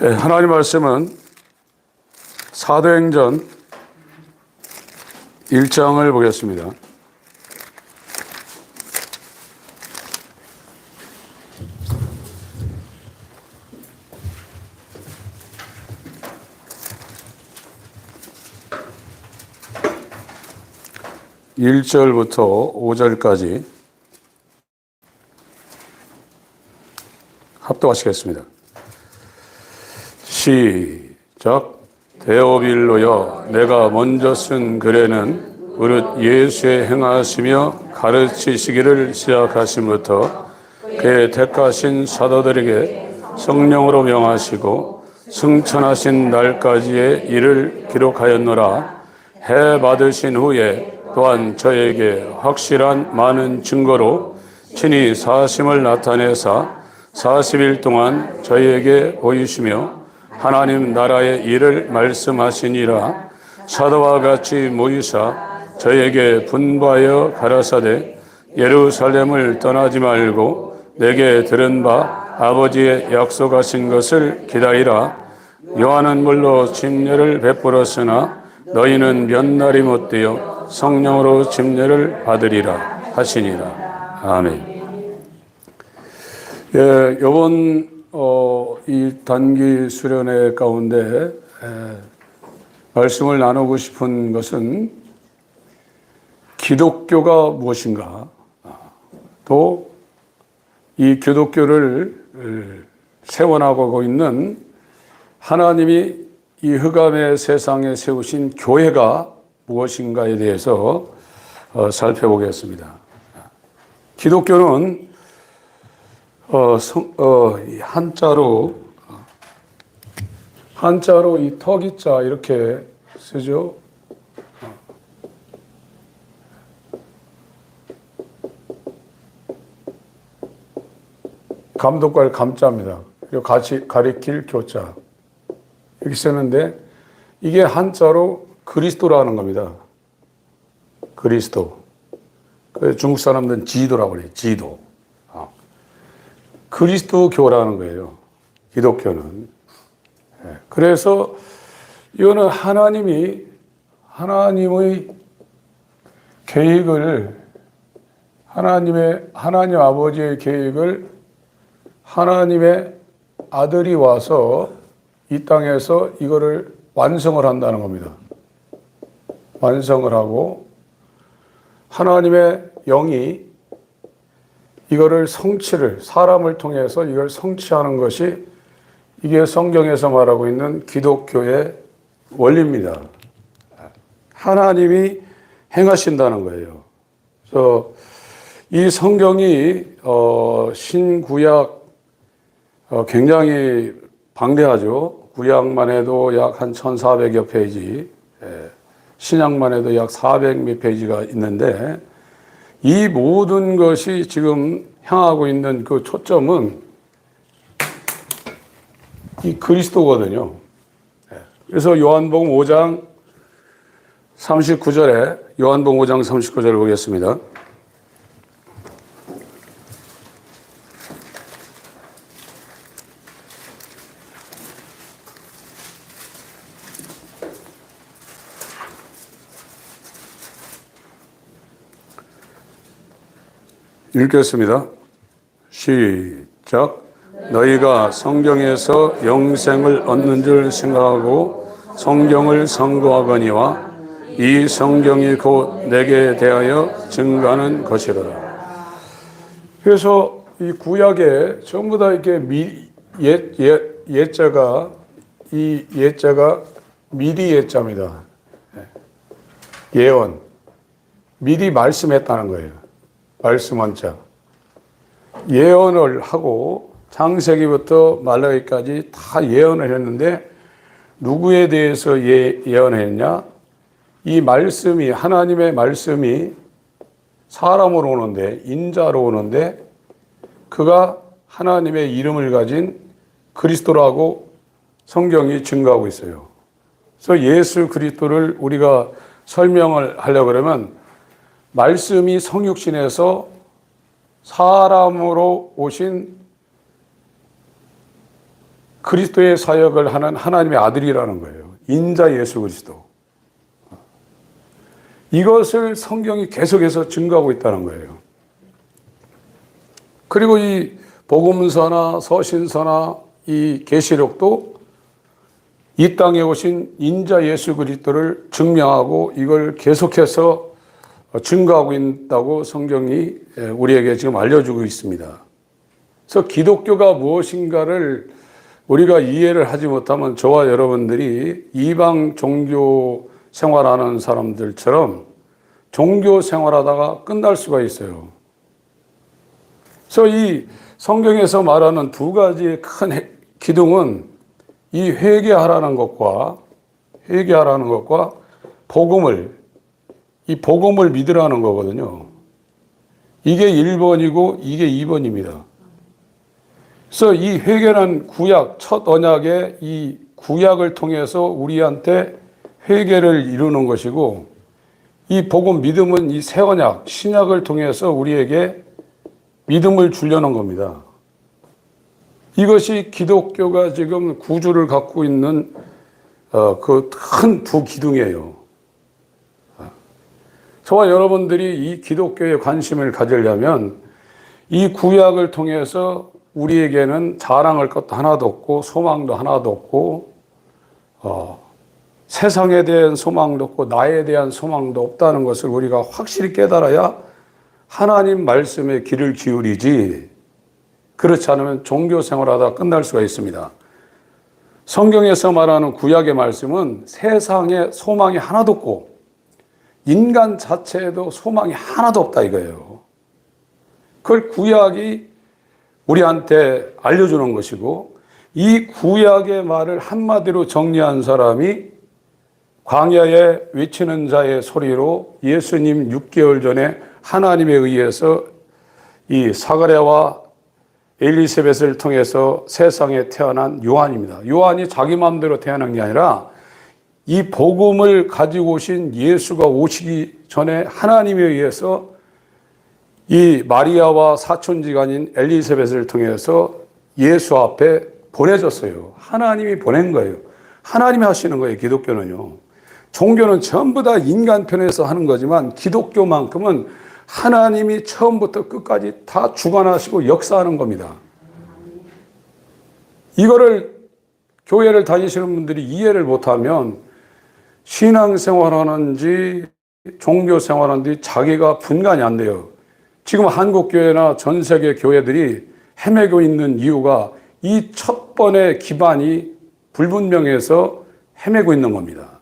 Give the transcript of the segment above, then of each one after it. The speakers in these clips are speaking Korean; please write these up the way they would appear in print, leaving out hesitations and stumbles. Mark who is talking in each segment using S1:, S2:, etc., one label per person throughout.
S1: 네, 하나님 말씀은 사도행전 1장을 보겠습니다. (1절부터) (5절까지) 합독하시겠습니다. 시작. 데오빌로여, 내가 먼저 쓴 글에는 무릇 예수의 행하시며 가르치시기를 시작하심부터 그의 택하신 사도들에게 성령으로 명하시고 승천하신 날까지의 일을 기록하였노라. 해 받으신 후에 또한 저에게 확실한 많은 증거로 친히 사심을 나타내사 40일 동안 저희에게 보이시며 하나님 나라의 일을 말씀하시니라. 사도와 같이 모이사 저희에게 분부하여 가라사대 예루살렘을 떠나지 말고 내게 들은 바 아버지의 약속하신 것을 기다리라. 요한은 물로 침례를 베풀었으나 너희는 몇 날이 못되어 성령으로 침례를 받으리라 하시니라. 아멘. 예, 이번 이 단기 수련회 가운데 말씀을 나누고 싶은 것은 기독교가 무엇인가, 또 이 기독교를 세워나가고 있는 하나님이 이 흑암의 세상에 세우신 교회가 무엇인가에 대해서 살펴보겠습니다. 기독교는 한자로 이 턱이자 이렇게 쓰죠. 감독과의 감자입니다. 그리고 같이 가리킬 교자 이렇게 쓰는데 이게 한자로 그리스도라는 겁니다. 그리스도. 그 중국 사람들은 지도라고 그래요. 지도. 그리스도교라는 거예요. 기독교는. 그래서 이거는 하나님의 계획을, 하나님 아버지의 계획을 하나님의 아들이 와서 이 땅에서 이거를 완성을 한다는 겁니다. 완성을 하고 하나님의 영이 이거를 사람을 통해서 이걸 성취하는 것이 이게 성경에서 말하고 있는 기독교의 원리입니다. 하나님이 행하신다는 거예요. 그래서 이 성경이 신구약 굉장히 방대하죠. 구약만 해도 약 한 1400여 페이지, 신약만 해도 약 400몇 페이지가 있는데 이 모든 것이 지금 향하고 있는 그 초점은 이 그리스도거든요. 그래서 요한복음 5장 39절을 보겠습니다. 읽겠습니다. 시작. 너희가 성경에서 영생을 얻는 줄 생각하고 성경을 선고하거니와 이 성경이 곧 내게 대하여 증거하는 것이로다. 그래서 이 구약에 전부 다 이렇게 예자가 미리 예자입니다. 예언. 미리 말씀했다는 거예요. 말씀 원자. 예언을 하고 창세기부터 말라기까지 다 예언을 했는데 누구에 대해서 예언했냐? 이 말씀이, 하나님의 말씀이 사람으로 오는데, 인자로 오는데 그가 하나님의 이름을 가진 그리스도라고 성경이 증거하고 있어요. 그래서 예수 그리스도를 우리가 설명을 하려고 그러면 말씀이 성육신에서 사람으로 오신 그리스도의 사역을 하는 하나님의 아들이라는 거예요. 인자 예수 그리스도. 이것을 성경이 계속해서 증거하고 있다는 거예요. 그리고 이 복음서나 서신서나 이 계시록도 이 땅에 오신 인자 예수 그리스도를 증명하고 이걸 계속해서 증거하고 있다고 성경이 우리에게 지금 알려주고 있습니다. 그래서 기독교가 무엇인가를 우리가 이해를 하지 못하면 저와 여러분들이 이방 종교 생활하는 사람들처럼 종교 생활하다가 끝날 수가 있어요. 그래서 이 성경에서 말하는 두 가지의 큰 기둥은 이 회개하라는 것과 이 복음을 믿으라는 거거든요. 이게 1번이고 이게 2번입니다. 그래서 이 회개는 구약, 첫 언약의 이 구약을 통해서 우리한테 회개를 이루는 것이고, 이 복음 믿음은 이 새 언약, 신약을 통해서 우리에게 믿음을 주려는 겁니다. 이것이 기독교가 지금 구주를 갖고 있는 그 큰 두 기둥이에요. 저와 여러분들이 이 기독교에 관심을 가지려면 이 구약을 통해서 우리에게는 자랑할 것도 하나도 없고 소망도 하나도 없고 세상에 대한 소망도 없고 나에 대한 소망도 없다는 것을 우리가 확실히 깨달아야 하나님 말씀에 귀를 기울이지, 그렇지 않으면 종교 생활하다 끝날 수가 있습니다. 성경에서 말하는 구약의 말씀은 세상에 소망이 하나도 없고 인간 자체에도 소망이 하나도 없다 이거예요. 그걸 구약이 우리한테 알려주는 것이고, 이 구약의 말을 한마디로 정리한 사람이 광야에 외치는 자의 소리로 예수님 6개월 전에 하나님에 의해서 이 사가랴와 엘리사벳을 통해서 세상에 태어난 요한입니다. 요한이 자기 마음대로 태어난 게 아니라 이 복음을 가지고 오신 예수가 오시기 전에 하나님에 의해서 이 마리아와 사촌지간인 엘리사벳을 통해서 예수 앞에 보내졌어요. 하나님이 보낸 거예요. 하나님이 하시는 거예요, 기독교는요. 종교는 전부 다 인간 편에서 하는 거지만 기독교만큼은 하나님이 처음부터 끝까지 다 주관하시고 역사하는 겁니다. 이거를 교회를 다니시는 분들이 이해를 못하면 신앙생활하는지 종교생활하는지 자기가 분간이 안 돼요. 지금 한국교회나 전 세계 교회들이 헤매고 있는 이유가 이 첫 번의 기반이 불분명해서 헤매고 있는 겁니다.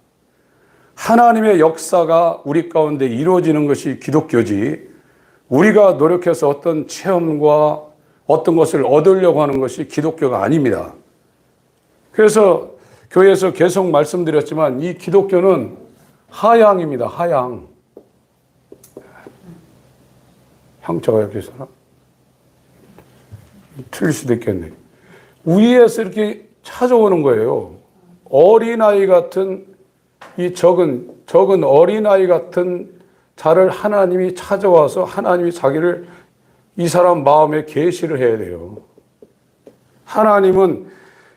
S1: 하나님의 역사가 우리 가운데 이루어지는 것이 기독교지, 우리가 노력해서 어떤 체험과 어떤 것을 얻으려고 하는 것이 기독교가 아닙니다. 그래서 교회에서 계속 말씀드렸지만 이 기독교는 하향입니다. 하향. 향초가 이렇게 있어나? 틀릴 수도 있겠네. 위에서 이렇게 찾아오는 거예요. 어린아이 같은 이 적은 어린아이 같은 자를 하나님이 찾아와서 하나님이 자기를 이 사람 마음에 계시를 해야 돼요. 하나님은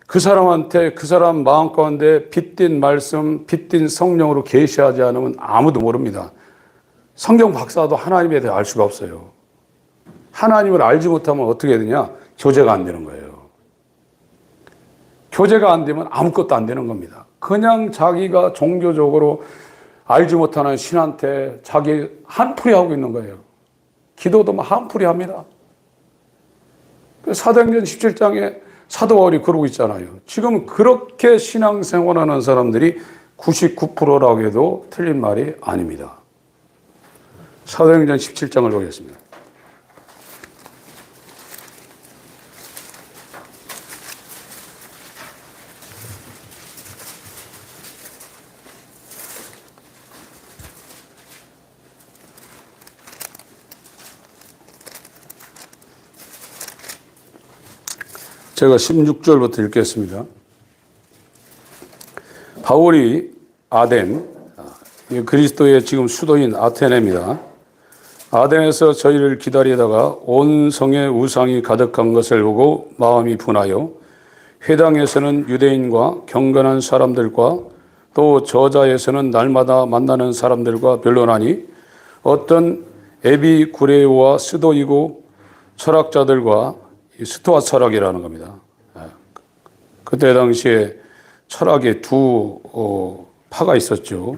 S1: 그 사람한테 그 사람 마음 가운데 빗댄 말씀, 빗댄 성령으로 계시하지 않으면 아무도 모릅니다. 성경 박사도 하나님에 대해 알 수가 없어요. 하나님을 알지 못하면 어떻게 되냐? 교제가 안 되는 거예요. 교제가 안 되면 아무것도 안 되는 겁니다. 그냥 자기가 종교적으로 알지 못하는 신한테 자기 한풀이 하고 있는 거예요. 기도도 한풀이 합니다. 사도행전 17장에 사도 바울이 그러고 있잖아요. 지금 그렇게 신앙생활하는 사람들이 99%라고 해도 틀린 말이 아닙니다. 사도행전 17장을 보겠습니다. 제가 16절부터 읽겠습니다. 바울이 아덴, 그리스도의 지금 수도인 아테네입니다. 아덴에서 저희를 기다리다가 온 성에 우상이 가득한 것을 보고 마음이 분하여 회당에서는 유대인과 경건한 사람들과 또 저자에서는 날마다 만나는 사람들과 변론하니 어떤 에비구레오와 스도이고 철학자들과 스토아 철학이라는 겁니다. 그때 당시에 철학의 두 파가 있었죠.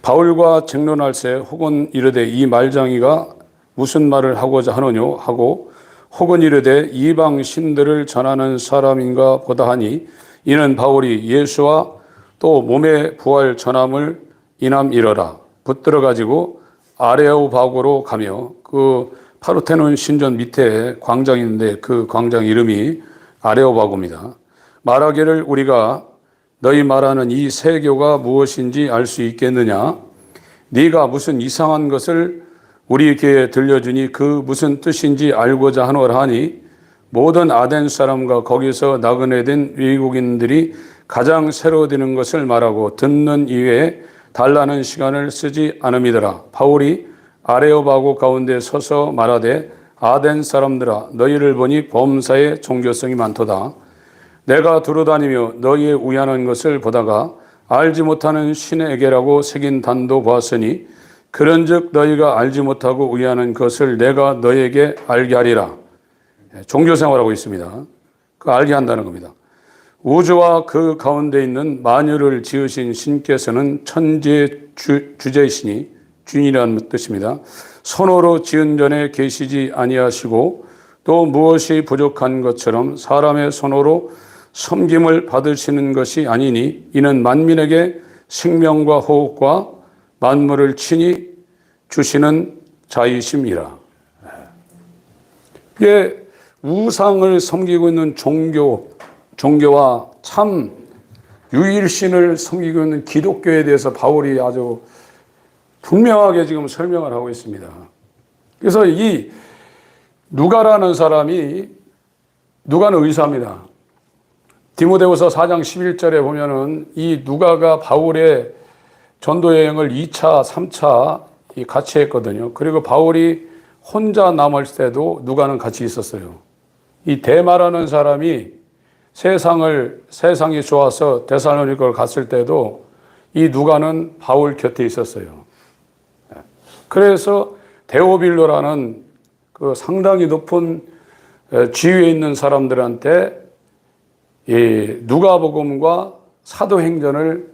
S1: 바울과 쟁론할세 혹은 이르되 이 말장이가 무슨 말을 하고자 하느뇨 하고 혹은 이르되 이방 신들을 전하는 사람인가 보다 하니 이는 바울이 예수와 또 몸의 부활 전함을 이남이러라 붙들어 가지고 아레오바고로 가며 그 파르테논 신전 밑에 광장이 있는데 그 광장 이름이 아레오바고입니다. 말하기를 우리가 너희 말하는 이 세교가 무엇인지 알 수 있겠느냐? 네가 무슨 이상한 것을 우리에게 들려주니 그 무슨 뜻인지 알고자 하노라 하니 모든 아덴 사람과 거기서 나그네 된 외국인들이 가장 새로 듣는 것을 말하고 듣는 이외에 달라는 시간을 쓰지 않음이더라. 바울이 아레오바고 가운데 서서 말하되 아덴 사람들아 너희를 보니 범사에 종교성이 많도다. 내가 두루다니며 너희의 우연한 것을 보다가 알지 못하는 신에게라고 새긴 단도 보았으니 그런즉 너희가 알지 못하고 우연한 것을 내가 너희에게 알게 하리라. 종교생활하고 있습니다. 그 알게 한다는 겁니다. 우주와 그 가운데 있는 만유를 지으신 신께서는 천지의 주제이시니 주인이라는 뜻입니다. 손으로 지은 전에 계시지 아니하시고 또 무엇이 부족한 것처럼 사람의 손으로 섬김을 받으시는 것이 아니니 이는 만민에게 생명과 호흡과 만물을 친히 주시는 자이심이라. 이게 우상을 섬기고 있는 종교와 참 유일신을 섬기고 있는 기독교에 대해서 바울이 아주 분명하게 지금 설명을 하고 있습니다. 그래서 이 누가라는 사람이 누가는 의사입니다. 디모데후서 4장 11절에 보면은 이 누가가 바울의 전도 여행을 2차, 3차 같이 했거든요. 그리고 바울이 혼자 남을 때도 누가는 같이 있었어요. 이 데마라는 사람이 세상이 좋아서 데살로니가를 갔을 때도 이 누가는 바울 곁에 있었어요. 그래서 데오빌로라는 그 상당히 높은 지위에 있는 사람들한테 이 누가복음과 사도행전을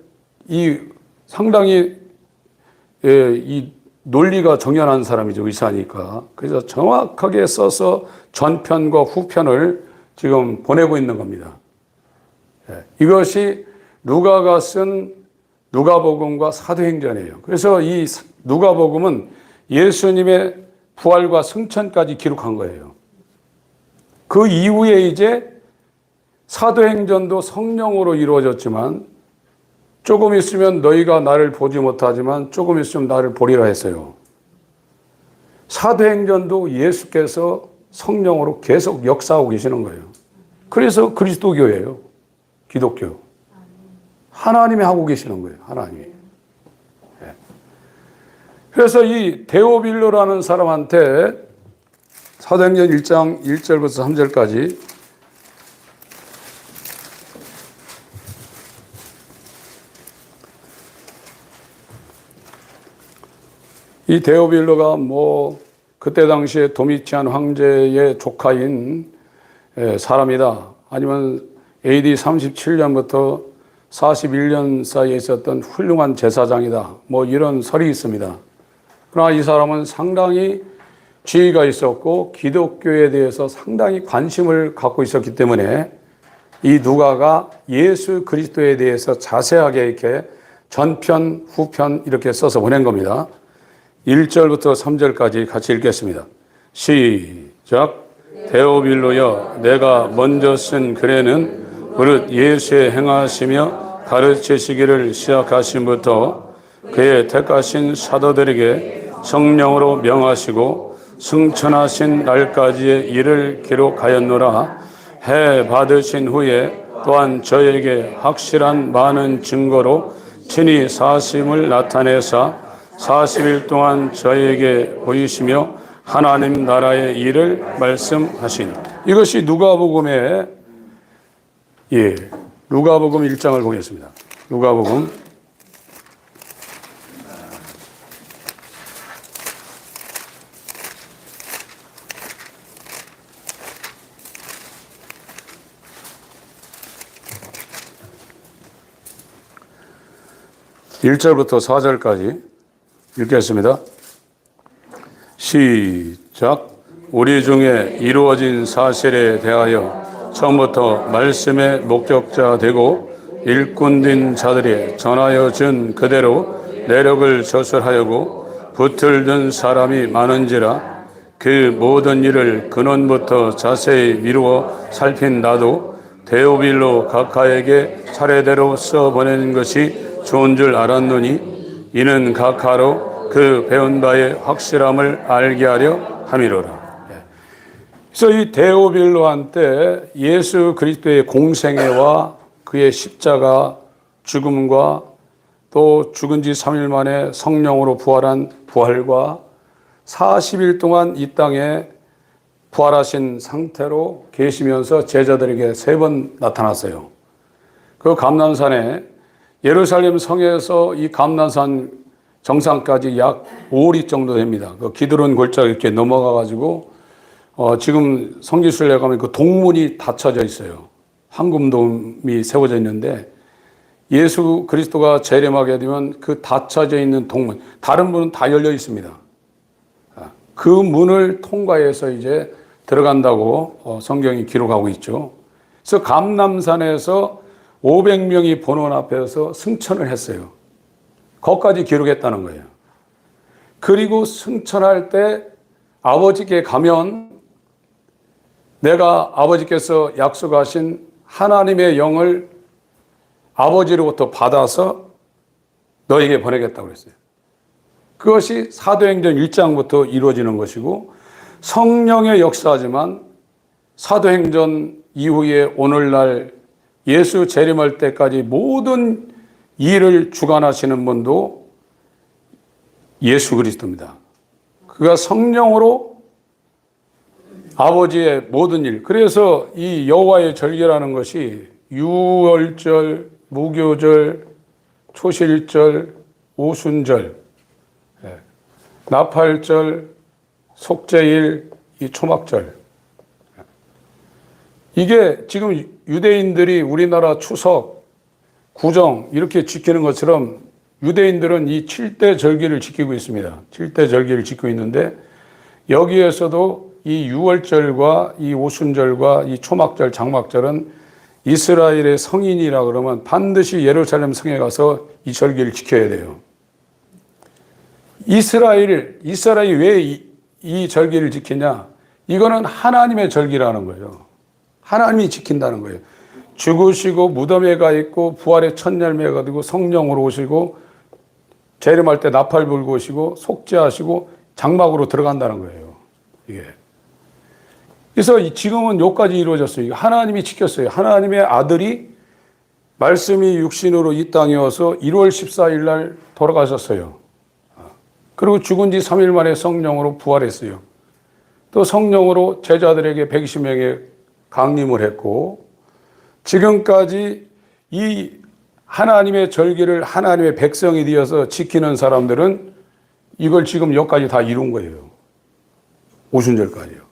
S1: 이 상당히 이 논리가 정연한 사람이죠. 의사니까. 그래서 정확하게 써서 전편과 후편을 지금 보내고 있는 겁니다. 이것이 누가가 쓴 누가복음과 사도행전이에요. 그래서 이 누가복음은 예수님의 부활과 승천까지 기록한 거예요. 그 이후에 이제 사도행전도 성령으로 이루어졌지만 조금 있으면 너희가 나를 보지 못하지만 조금 있으면 나를 보리라 했어요. 사도행전도 예수께서 성령으로 계속 역사하고 계시는 거예요. 그래서 그리스도교예요. 기독교. 하나님이 하고 계시는 거예요. 하나님이. 그래서 이 데오빌로라는 사람한테 사도행전 1장 1절부터 3절까지 이 데오빌로가 그때 당시에 도미치안 황제의 조카인 사람이다. 아니면 AD 37년부터 41년 사이에 있었던 훌륭한 제사장이다. 이런 설이 있습니다. 그러나 이 사람은 상당히 지위가 있었고 기독교에 대해서 상당히 관심을 갖고 있었기 때문에 이 누가가 예수 그리스도에 대해서 자세하게 이렇게 전편, 후편 이렇게 써서 보낸 겁니다. 1절부터 3절까지 같이 읽겠습니다. 시작. 데오빌로여 내가 먼저 쓴 글에는 그릇 예수의 행하시며 가르치시기를 시작하심부터 그의 택하신 사도들에게 성령으로 명하시고 승천하신 날까지의 일을 기록하였노라. 해 받으신 후에 또한 저에게 확실한 많은 증거로 친히 사심을 나타내사 40일 동안 저에게 보이시며 하나님 나라의 일을 말씀하시니. 이것이 누가복음의 예, 누가복음 1장을 보겠습니다. 누가복음 1절부터 4절까지 읽겠습니다. 시작. 우리 중에 이루어진 사실에 대하여 처음부터 말씀의 목격자 되고 일꾼된 자들이 전하여 준 그대로 내력을 저술하여고 붙들던 사람이 많은지라 그 모든 일을 근원부터 자세히 미루어 살핀 나도 데오빌로 각하에게 차례대로 써보내는 것이 좋은 줄 알았노니 이는 각하로 그 배운 바의 확실함을 알게 하려 함이로라. 그래서 이 데오빌로한테 예수 그리스도의 공생애와 그의 십자가 죽음과 또 죽은 지 3일 만에 성령으로 부활한 부활과 40일 동안 이 땅에 부활하신 상태로 계시면서 제자들에게 3번 나타났어요. 그 감람산에 예루살렘 성에서 이 감람산 정상까지 약 5리 정도 됩니다. 그 기드론 골짜기 이렇게 넘어가 가지고 지금 성지순례 가면 그 동문이 닫혀져 있어요. 황금돔이 세워져 있는데 예수 그리스도가 재림하게 되면 그 닫혀져 있는 동문, 다른 문은 다 열려 있습니다. 그 문을 통과해서 이제 들어간다고 성경이 기록하고 있죠. 그래서 감람산에서 500명이 본원 앞에서 승천을 했어요. 거기까지 기록했다는 거예요. 그리고 승천할 때 아버지께 가면 내가 아버지께서 약속하신 하나님의 영을 아버지로부터 받아서 너에게 보내겠다고 그랬어요. 그것이 사도행전 1장부터 이루어지는 것이고 성령의 역사지만 사도행전 이후에 오늘날 예수 재림할 때까지 모든 일을 주관하시는 분도 예수 그리스도입니다. 그가 성령으로 아버지의 모든 일, 그래서 이 여호와의 절기라는 것이 유월절, 무교절, 초실절, 오순절, 나팔절, 속죄일, 이 초막절, 이게 지금 유대인들이 우리나라 추석, 구정 이렇게 지키는 것처럼 유대인들은 이 7대 절기를 지키고 있습니다. 7대 절기를 지키고 있는데 여기에서도 이 유월절과 이 오순절과 이 초막절, 장막절은 이스라엘의 성인이라 그러면 반드시 예루살렘 성에 가서 이 절기를 지켜야 돼요. 이스라엘이 왜 이 절기를 지키냐? 이거는 하나님의 절기라는 거예요. 하나님이 지킨다는 거예요. 죽으시고 무덤에 가 있고 부활의 첫 열매가 되고 성령으로 오시고 재림할 때 나팔 불고 오시고 속죄하시고 장막으로 들어간다는 거예요. 이게. 그래서 지금은 여기까지 이루어졌어요. 하나님이 지켰어요. 하나님의 아들이 말씀이 육신으로 이 땅에 와서 1월 14일 날 돌아가셨어요. 그리고 죽은 지 3일 만에 성령으로 부활했어요. 또 성령으로 제자들에게 120명의 강림을 했고 지금까지 이 하나님의 절기를 하나님의 백성이 되어서 지키는 사람들은 이걸 지금 여기까지 다 이룬 거예요. 오순절까지요.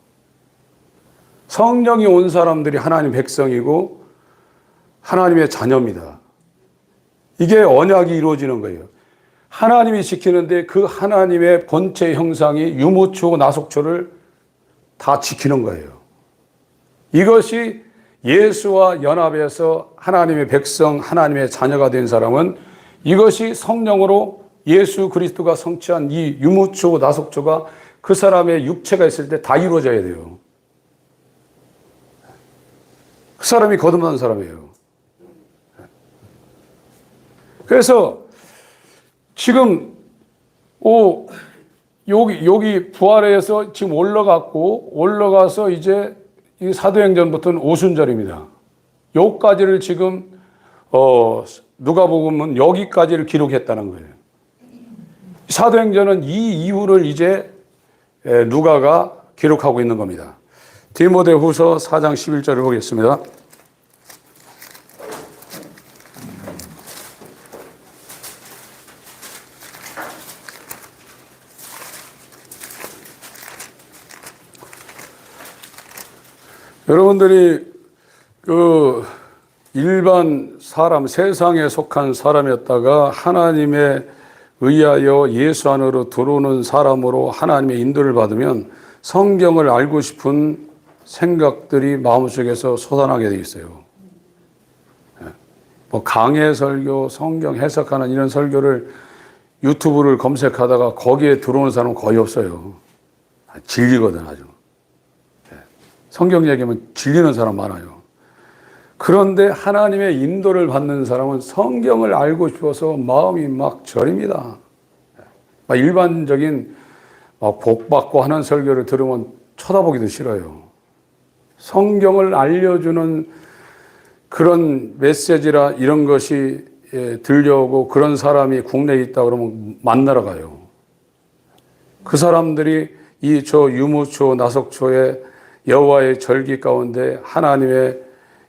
S1: 성령이 온 사람들이 하나님 백성이고 하나님의 자녀입니다. 이게 언약이 이루어지는 거예요. 하나님이 지키는데 그 하나님의 본체 형상이 유모초, 나속초를 다 지키는 거예요. 이것이 예수와 연합해서 하나님의 백성, 하나님의 자녀가 된 사람은 이것이 성령으로 예수 그리스도가 성취한 이 유무초, 나속초가 그 사람의 육체가 있을 때 다 이루어져야 돼요. 그 사람이 거듭난 사람이에요. 그래서 지금 여기 부활해서 지금 올라가서 이제 이 사도행전부터는 오순절입니다. 여기까지를 지금 누가복음은 여기까지를 기록했다는 거예요. 사도행전은 이 이후를 이제 누가가 기록하고 있는 겁니다. 디모데후서 4장 11절을 보겠습니다. 여러분들이 그 일반 사람, 세상에 속한 사람이었다가 하나님에 의하여 예수 안으로 들어오는 사람으로 하나님의 인도를 받으면 성경을 알고 싶은 생각들이 마음속에서 솟아나게 돼 있어요. 뭐 강해 설교, 성경 해석하는 이런 설교를 유튜브를 검색하다가 거기에 들어오는 사람은 거의 없어요. 질리거든 아주. 성경 얘기하면 질리는 사람 많아요. 그런데 하나님의 인도를 받는 사람은 성경을 알고 싶어서 마음이 막 저립니다. 일반적인 복받고 하는 설교를 들으면 쳐다보기도 싫어요. 성경을 알려주는 그런 메시지라 이런 것이 들려오고 그런 사람이 국내에 있다 그러면 만나러 가요. 그 사람들이 이 저 유무초, 나석초에 여호와의 절기 가운데 하나님의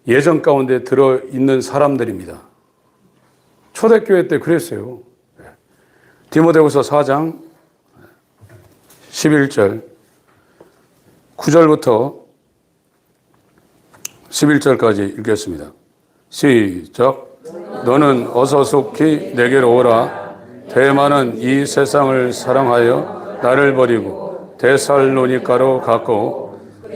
S1: 예정 가운데 들어있는 사람들입니다. 초대교회 때 그랬어요. 디모데후서 4장 11절 9절부터 11절까지 읽겠습니다. 시작. 너는 어서 속히 내게로 오라. 대만은 이 세상을 사랑하여 나를 버리고 데살로니가로 갔고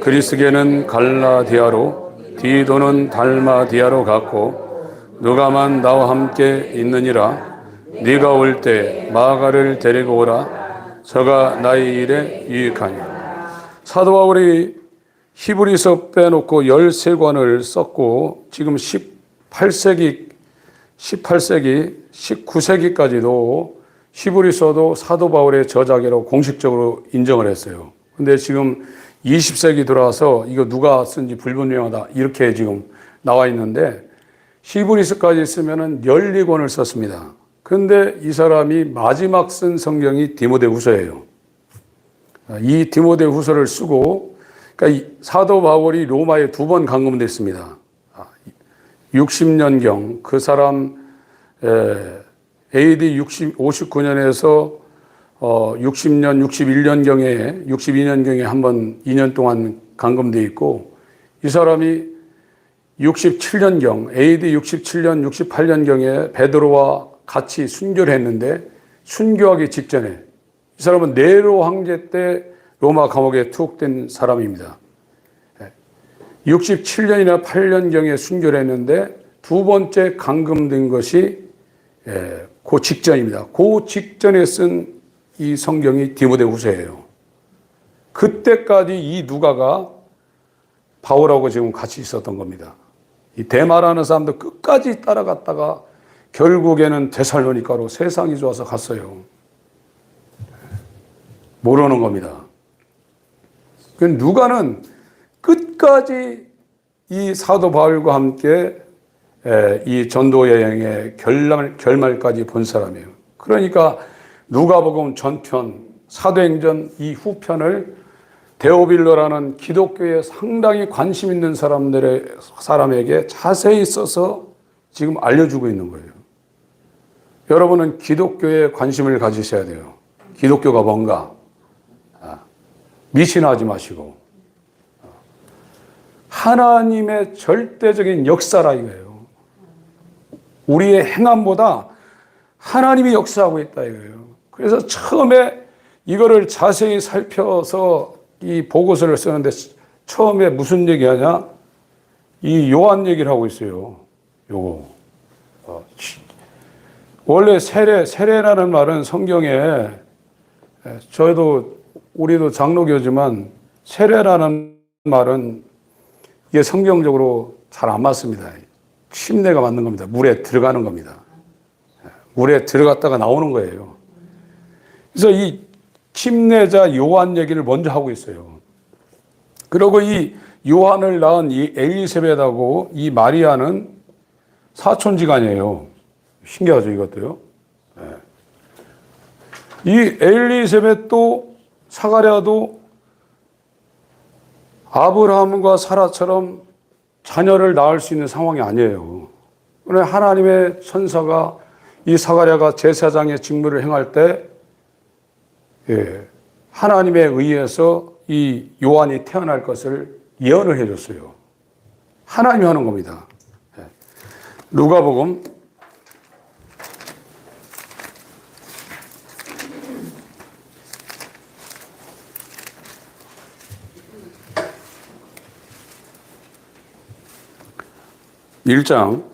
S1: 그리스게는 갈라디아로 디도는 달마디아로 갔고 누가만 나와 함께 있느니라. 네가 올 때 마가를 데리고 오라. 저가 나의 일에 유익하니. 사도 바울이 히브리서 빼놓고 13권을 썼고 지금 18세기, 19세기까지도 히브리서도 사도 바울의 저작이라고 공식적으로 인정을 했어요. 근데 지금 20세기 들어와서 이거 누가 쓴지 불분명하다 이렇게 지금 나와 있는데 히브리서까지 쓰면은 12권을 썼습니다. 그런데 이 사람이 마지막 쓴 성경이 디모데후서예요. 이 디모데후서를 쓰고 그러니까 사도 바울이 로마에 2번 감금됐습니다. 60년경 그 사람 AD 59년에서 60년, 61년경에 62년경에 한번 2년 동안 감금돼 있고 이 사람이 67년경 AD 67년, 68년경에 베드로와 같이 순교를 했는데 순교하기 직전에 이 사람은 네로 황제 때 로마 감옥에 투옥된 사람입니다. 67년이나 8년경에 순교를 했는데 두 번째 감금된 것이 그 직전입니다. 그 직전에 쓴 이 성경이 디모데후서예요. 그때까지 이 누가가 바울하고 지금 같이 있었던 겁니다. 이 데마라는 사람도 끝까지 따라갔다가 결국에는 데살로니가로 세상이 좋아서 갔어요. 모르는 겁니다. 그 누가는 끝까지 이 사도 바울과 함께 이 전도 여행의 결말까지 본 사람이에요. 그러니까 누가복음 전편, 사도행전 이 후편을 데오빌로라는 기독교에 상당히 관심 있는 사람에게 자세히 써서 지금 알려주고 있는 거예요. 여러분은 기독교에 관심을 가지셔야 돼요. 기독교가 뭔가 미신하지 마시고 하나님의 절대적인 역사라 이거예요. 우리의 행함보다 하나님이 역사하고 있다 이거예요. 그래서 처음에 이거를 자세히 살펴서 이 보고서를 쓰는데 처음에 무슨 얘기하냐? 이 요한 얘기를 하고 있어요. 요거. 원래 세례라는 말은 성경에 우리도 장로교지만 세례라는 말은 이게 성경적으로 잘 안 맞습니다. 침례가 맞는 겁니다. 물에 들어가는 겁니다. 물에 들어갔다가 나오는 거예요. 그래서 이 침례자 요한 얘기를 먼저 하고 있어요. 그리고 이 요한을 낳은 이 엘리사벳하고 이 마리아는 사촌지간이에요. 신기하죠, 이것도요. 이 엘리사벳도 사가랴도 아브라함과 사라처럼 자녀를 낳을 수 있는 상황이 아니에요. 그런데 하나님의 천사가 이 사가랴가 제사장의 직무를 행할 때 하나님에 의해서 이 요한이 태어날 것을 예언을 해줬어요. 하나님이 하는 겁니다. 누가복음 1장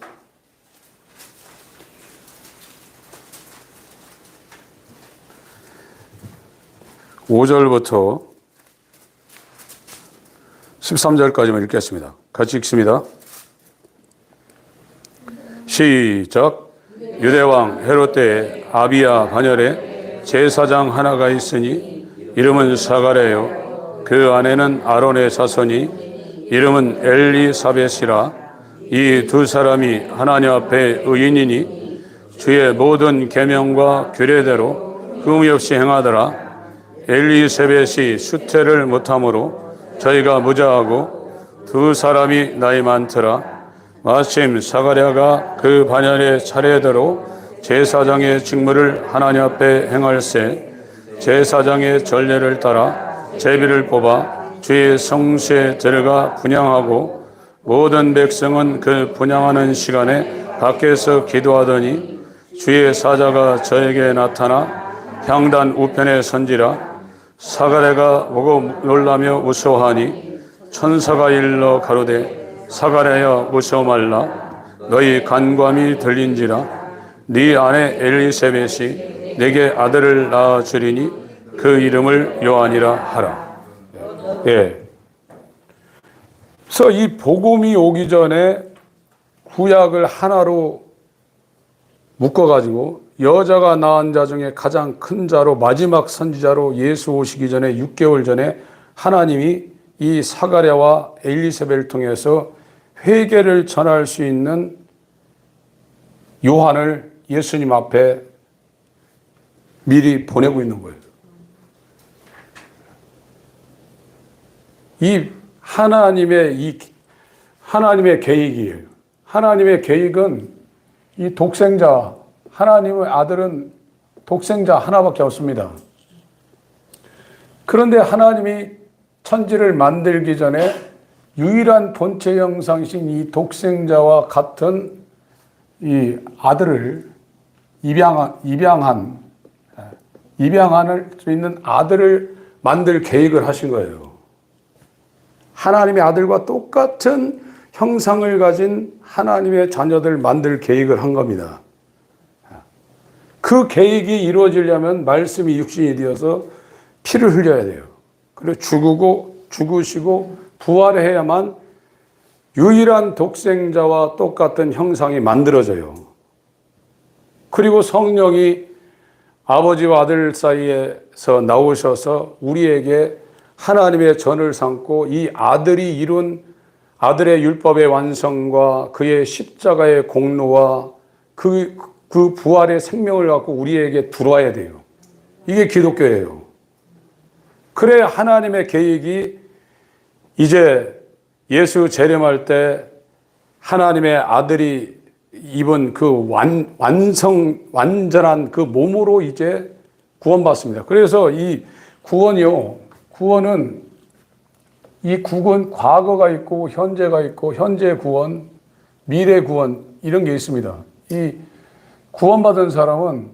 S1: 5절부터 13절까지만 읽겠습니다. 같이 읽습니다. 시작. 유대왕 헤롯 때에 아비야 반열에 제사장 하나가 있으니 이름은 사가랴요. 그 아내는 아론의 자손이 이름은 엘리사벳이라. 이 두 사람이 하나님 앞에 의인이니 주의 모든 계명과 규례대로 흠이 없이 행하더라. 엘리세벳이 수태를 못함으로 저희가 무자하고 두 사람이 나이 많더라. 마침 사가랴가 그 반열의 차례대로 제사장의 직무를 하나님 앞에 행할세 제사장의 전례를 따라 제비를 뽑아 주의 성소에 들어가 분향하고 모든 백성은 그 분향하는 시간에 밖에서 기도하더니 주의 사자가 저에게 나타나 향단 우편에 선지라. 사가랴가 보고 놀라며 무서워하니 천사가 일러 가로되 사가랴여 무서워 말라. 너희 간구함이 들린지라. 네 아내 엘리세벳이 내게 아들을 낳아 주리니 그 이름을 요한이라 하라. 예. 그래서 이 복음이 오기 전에 구약을 하나로 묶어가지고 여자가 낳은 자 중에 가장 큰 자로 마지막 선지자로 예수 오시기 전에 6개월 전에 하나님이 이 사가랴와 엘리사벳을 통해서 회개를 전할 수 있는 요한을 예수님 앞에 미리 보내고 있는 거예요. 이 하나님의 계획이에요. 하나님의 계획은 이 독생자, 하나님의 아들은 독생자 하나밖에 없습니다. 그런데 하나님이 천지를 만들기 전에 유일한 본체 형상이신 이 독생자와 같은 이 아들을 입양할 수 있는 아들을 만들 계획을 하신 거예요. 하나님의 아들과 똑같은 형상을 가진 하나님의 자녀들 만들 계획을 한 겁니다. 그 계획이 이루어지려면 말씀이 육신이 되어서 피를 흘려야 돼요. 그리고 죽으시고 부활해야만 유일한 독생자와 똑같은 형상이 만들어져요. 그리고 성령이 아버지와 아들 사이에서 나오셔서 우리에게 하나님의 전을 삼고 이 아들이 이룬 아들의 율법의 완성과 그의 십자가의 공로와 그 부활의 생명을 갖고 우리에게 들어와야 돼요. 이게 기독교예요. 그래야 하나님의 계획이 이제 예수 재림할 때 하나님의 아들이 입은 그 완전한 그 몸으로 이제 구원받습니다. 그래서 이 구원은 과거가 있고 현재가 있고 현재 구원, 미래 구원 이런 게 있습니다. 이 구원받은 사람은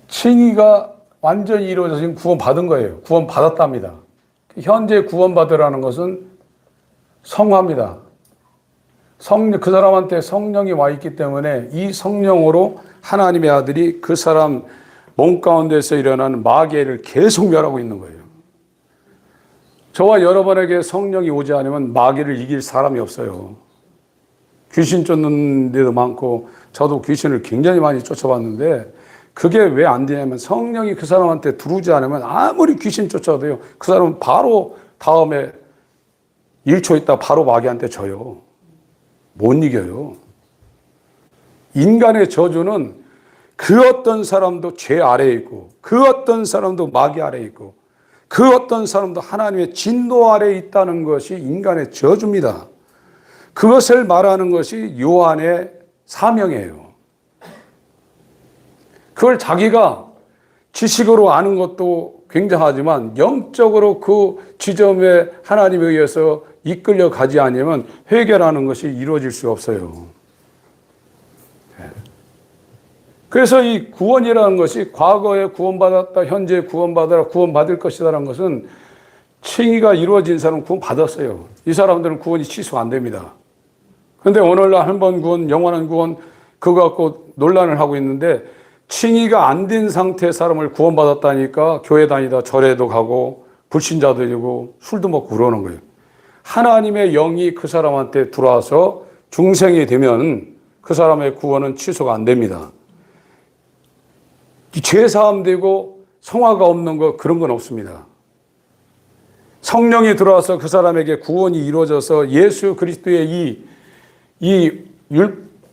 S1: 칭의가 완전히 이루어져서 지금 구원받은 거예요. 구원받았답니다. 현재 구원받으라는 것은 성화입니다. 그 사람한테 성령이 와 있기 때문에 이 성령으로 하나님의 아들이 그 사람 몸 가운데서 일어나는 마귀를 계속 멸하고 있는 거예요. 저와 여러분에게 성령이 오지 않으면 마귀를 이길 사람이 없어요. 귀신 쫓는 데도 많고 저도 귀신을 굉장히 많이 쫓아봤는데 그게 왜 안 되냐면 성령이 그 사람한테 들어오지 않으면 아무리 귀신 쫓아도요 그 사람은 바로 다음에 1초 있다 바로 마귀한테 져요. 못 이겨요. 인간의 저주는 그 어떤 사람도 죄 아래에 있고 그 어떤 사람도 마귀 아래에 있고 그 어떤 사람도 하나님의 진노 아래에 있다는 것이 인간의 저주입니다. 그것을 말하는 것이 요한의 사명이에요. 그걸 자기가 지식으로 아는 것도 굉장하지만 영적으로 그 지점에 하나님에 의해서 이끌려 가지 않으면 해결하는 것이 이루어질 수가 없어요. 그래서 이 구원이라는 것이 과거에 구원받았다, 현재 구원받아라, 구원받을 것이다라는 것은 칭의가 이루어진 사람은 구원받았어요. 이 사람들은 구원이 취소가 안 됩니다. 그런데 오늘날 한 번 구원, 영원한 구원 그거 갖고 논란을 하고 있는데 칭의가 안 된 상태의 사람을 구원받았다니까 교회 다니다 절에도 가고 불신자도 되고 술도 먹고 그러는 거예요. 하나님의 영이 그 사람한테 들어와서 중생이 되면 그 사람의 구원은 취소가 안 됩니다. 죄사함 되고 성화가 없는 거 그런 건 없습니다. 성령이 들어와서 그 사람에게 구원이 이루어져서 예수 그리스도의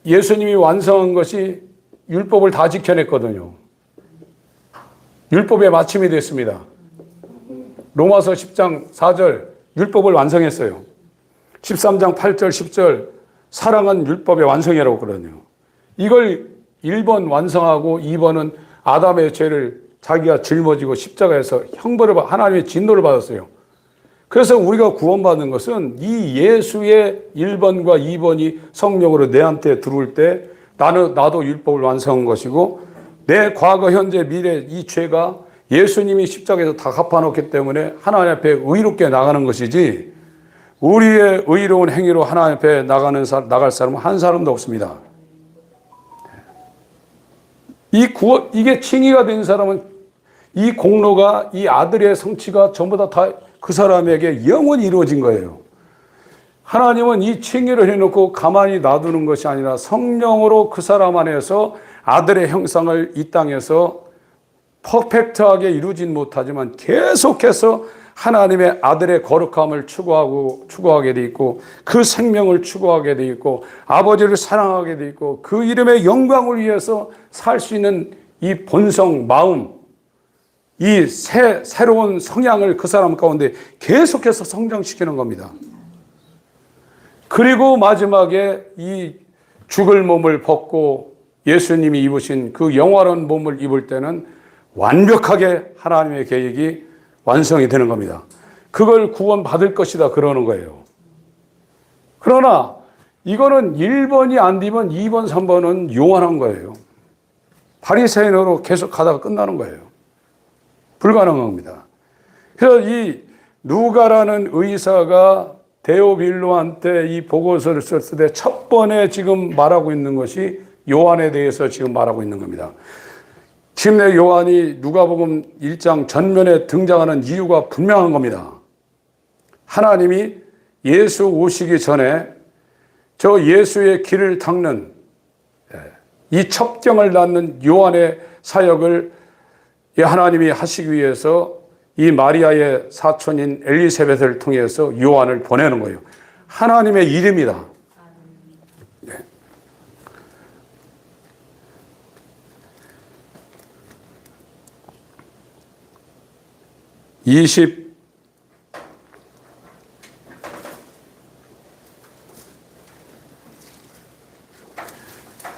S1: 예수님이 완성한 것이 율법을 다 지켜냈거든요. 율법의 마침이 됐습니다. 로마서 10장 4절 율법을 완성했어요. 13장 8절 10절 사랑은 율법의 완성이라고 그러거든요. 이걸 1번 완성하고 2번은 아담의 죄를 자기가 짊어지고 십자가에서 형벌을 하나님의 진노를 받았어요. 그래서 우리가 구원받는 것은 이 예수의 1번과 2번이 성령으로 내한테 들어올 때 나도 율법을 완성한 것이고 내 과거, 현재, 미래 이 죄가 예수님이 십자가에서 다 갚아놓기 때문에 하나님 앞에 의롭게 나가는 것이지 우리의 의로운 행위로 하나님 앞에 나갈 사람은 한 사람도 없습니다. 이게 칭의가 된 사람은 이 공로가 이 아들의 성취가 전부 다 그 사람에게 영원히 이루어진 거예요. 하나님은 이 칭의를 해놓고 가만히 놔두는 것이 아니라 성령으로 그 사람 안에서 아들의 형상을 이 땅에서 퍼펙트하게 이루진 못하지만 계속해서 하나님의 아들의 거룩함을 추구하게 돼 있고 그 생명을 추구하게 돼 있고 아버지를 사랑하게 돼 있고 그 이름의 영광을 위해서 살 수 있는 이 본성, 마음, 이 새로운 성향을 그 사람 가운데 계속해서 성장시키는 겁니다. 그리고 마지막에 이 죽을 몸을 벗고 예수님이 입으신 그 영화로운 몸을 입을 때는 완벽하게 하나님의 계획이 완성이 되는 겁니다. 그걸 구원받을 것이다 그러는 거예요. 그러나 이거는 1번이 안 되면 2번, 3번은 요한한 거예요. 바리새인으로 계속 가다가 끝나는 거예요. 불가능한 겁니다. 그래서 이 누가라는 의사가 데오빌로한테 이 보고서를 썼을 때 첫 번에 지금 말하고 있는 것이 요한에 대해서 지금 말하고 있는 겁니다. 침례 요한이 누가복음 1장 전면에 등장하는 이유가 분명한 겁니다. 하나님이 예수 오시기 전에 저 예수의 길을 닦는 이 첩경을 낳는 요한의 사역을 하나님이 하시기 위해서 이 마리아의 사촌인 엘리사벳을 통해서 요한을 보내는 거예요. 하나님의 일입니다. 네.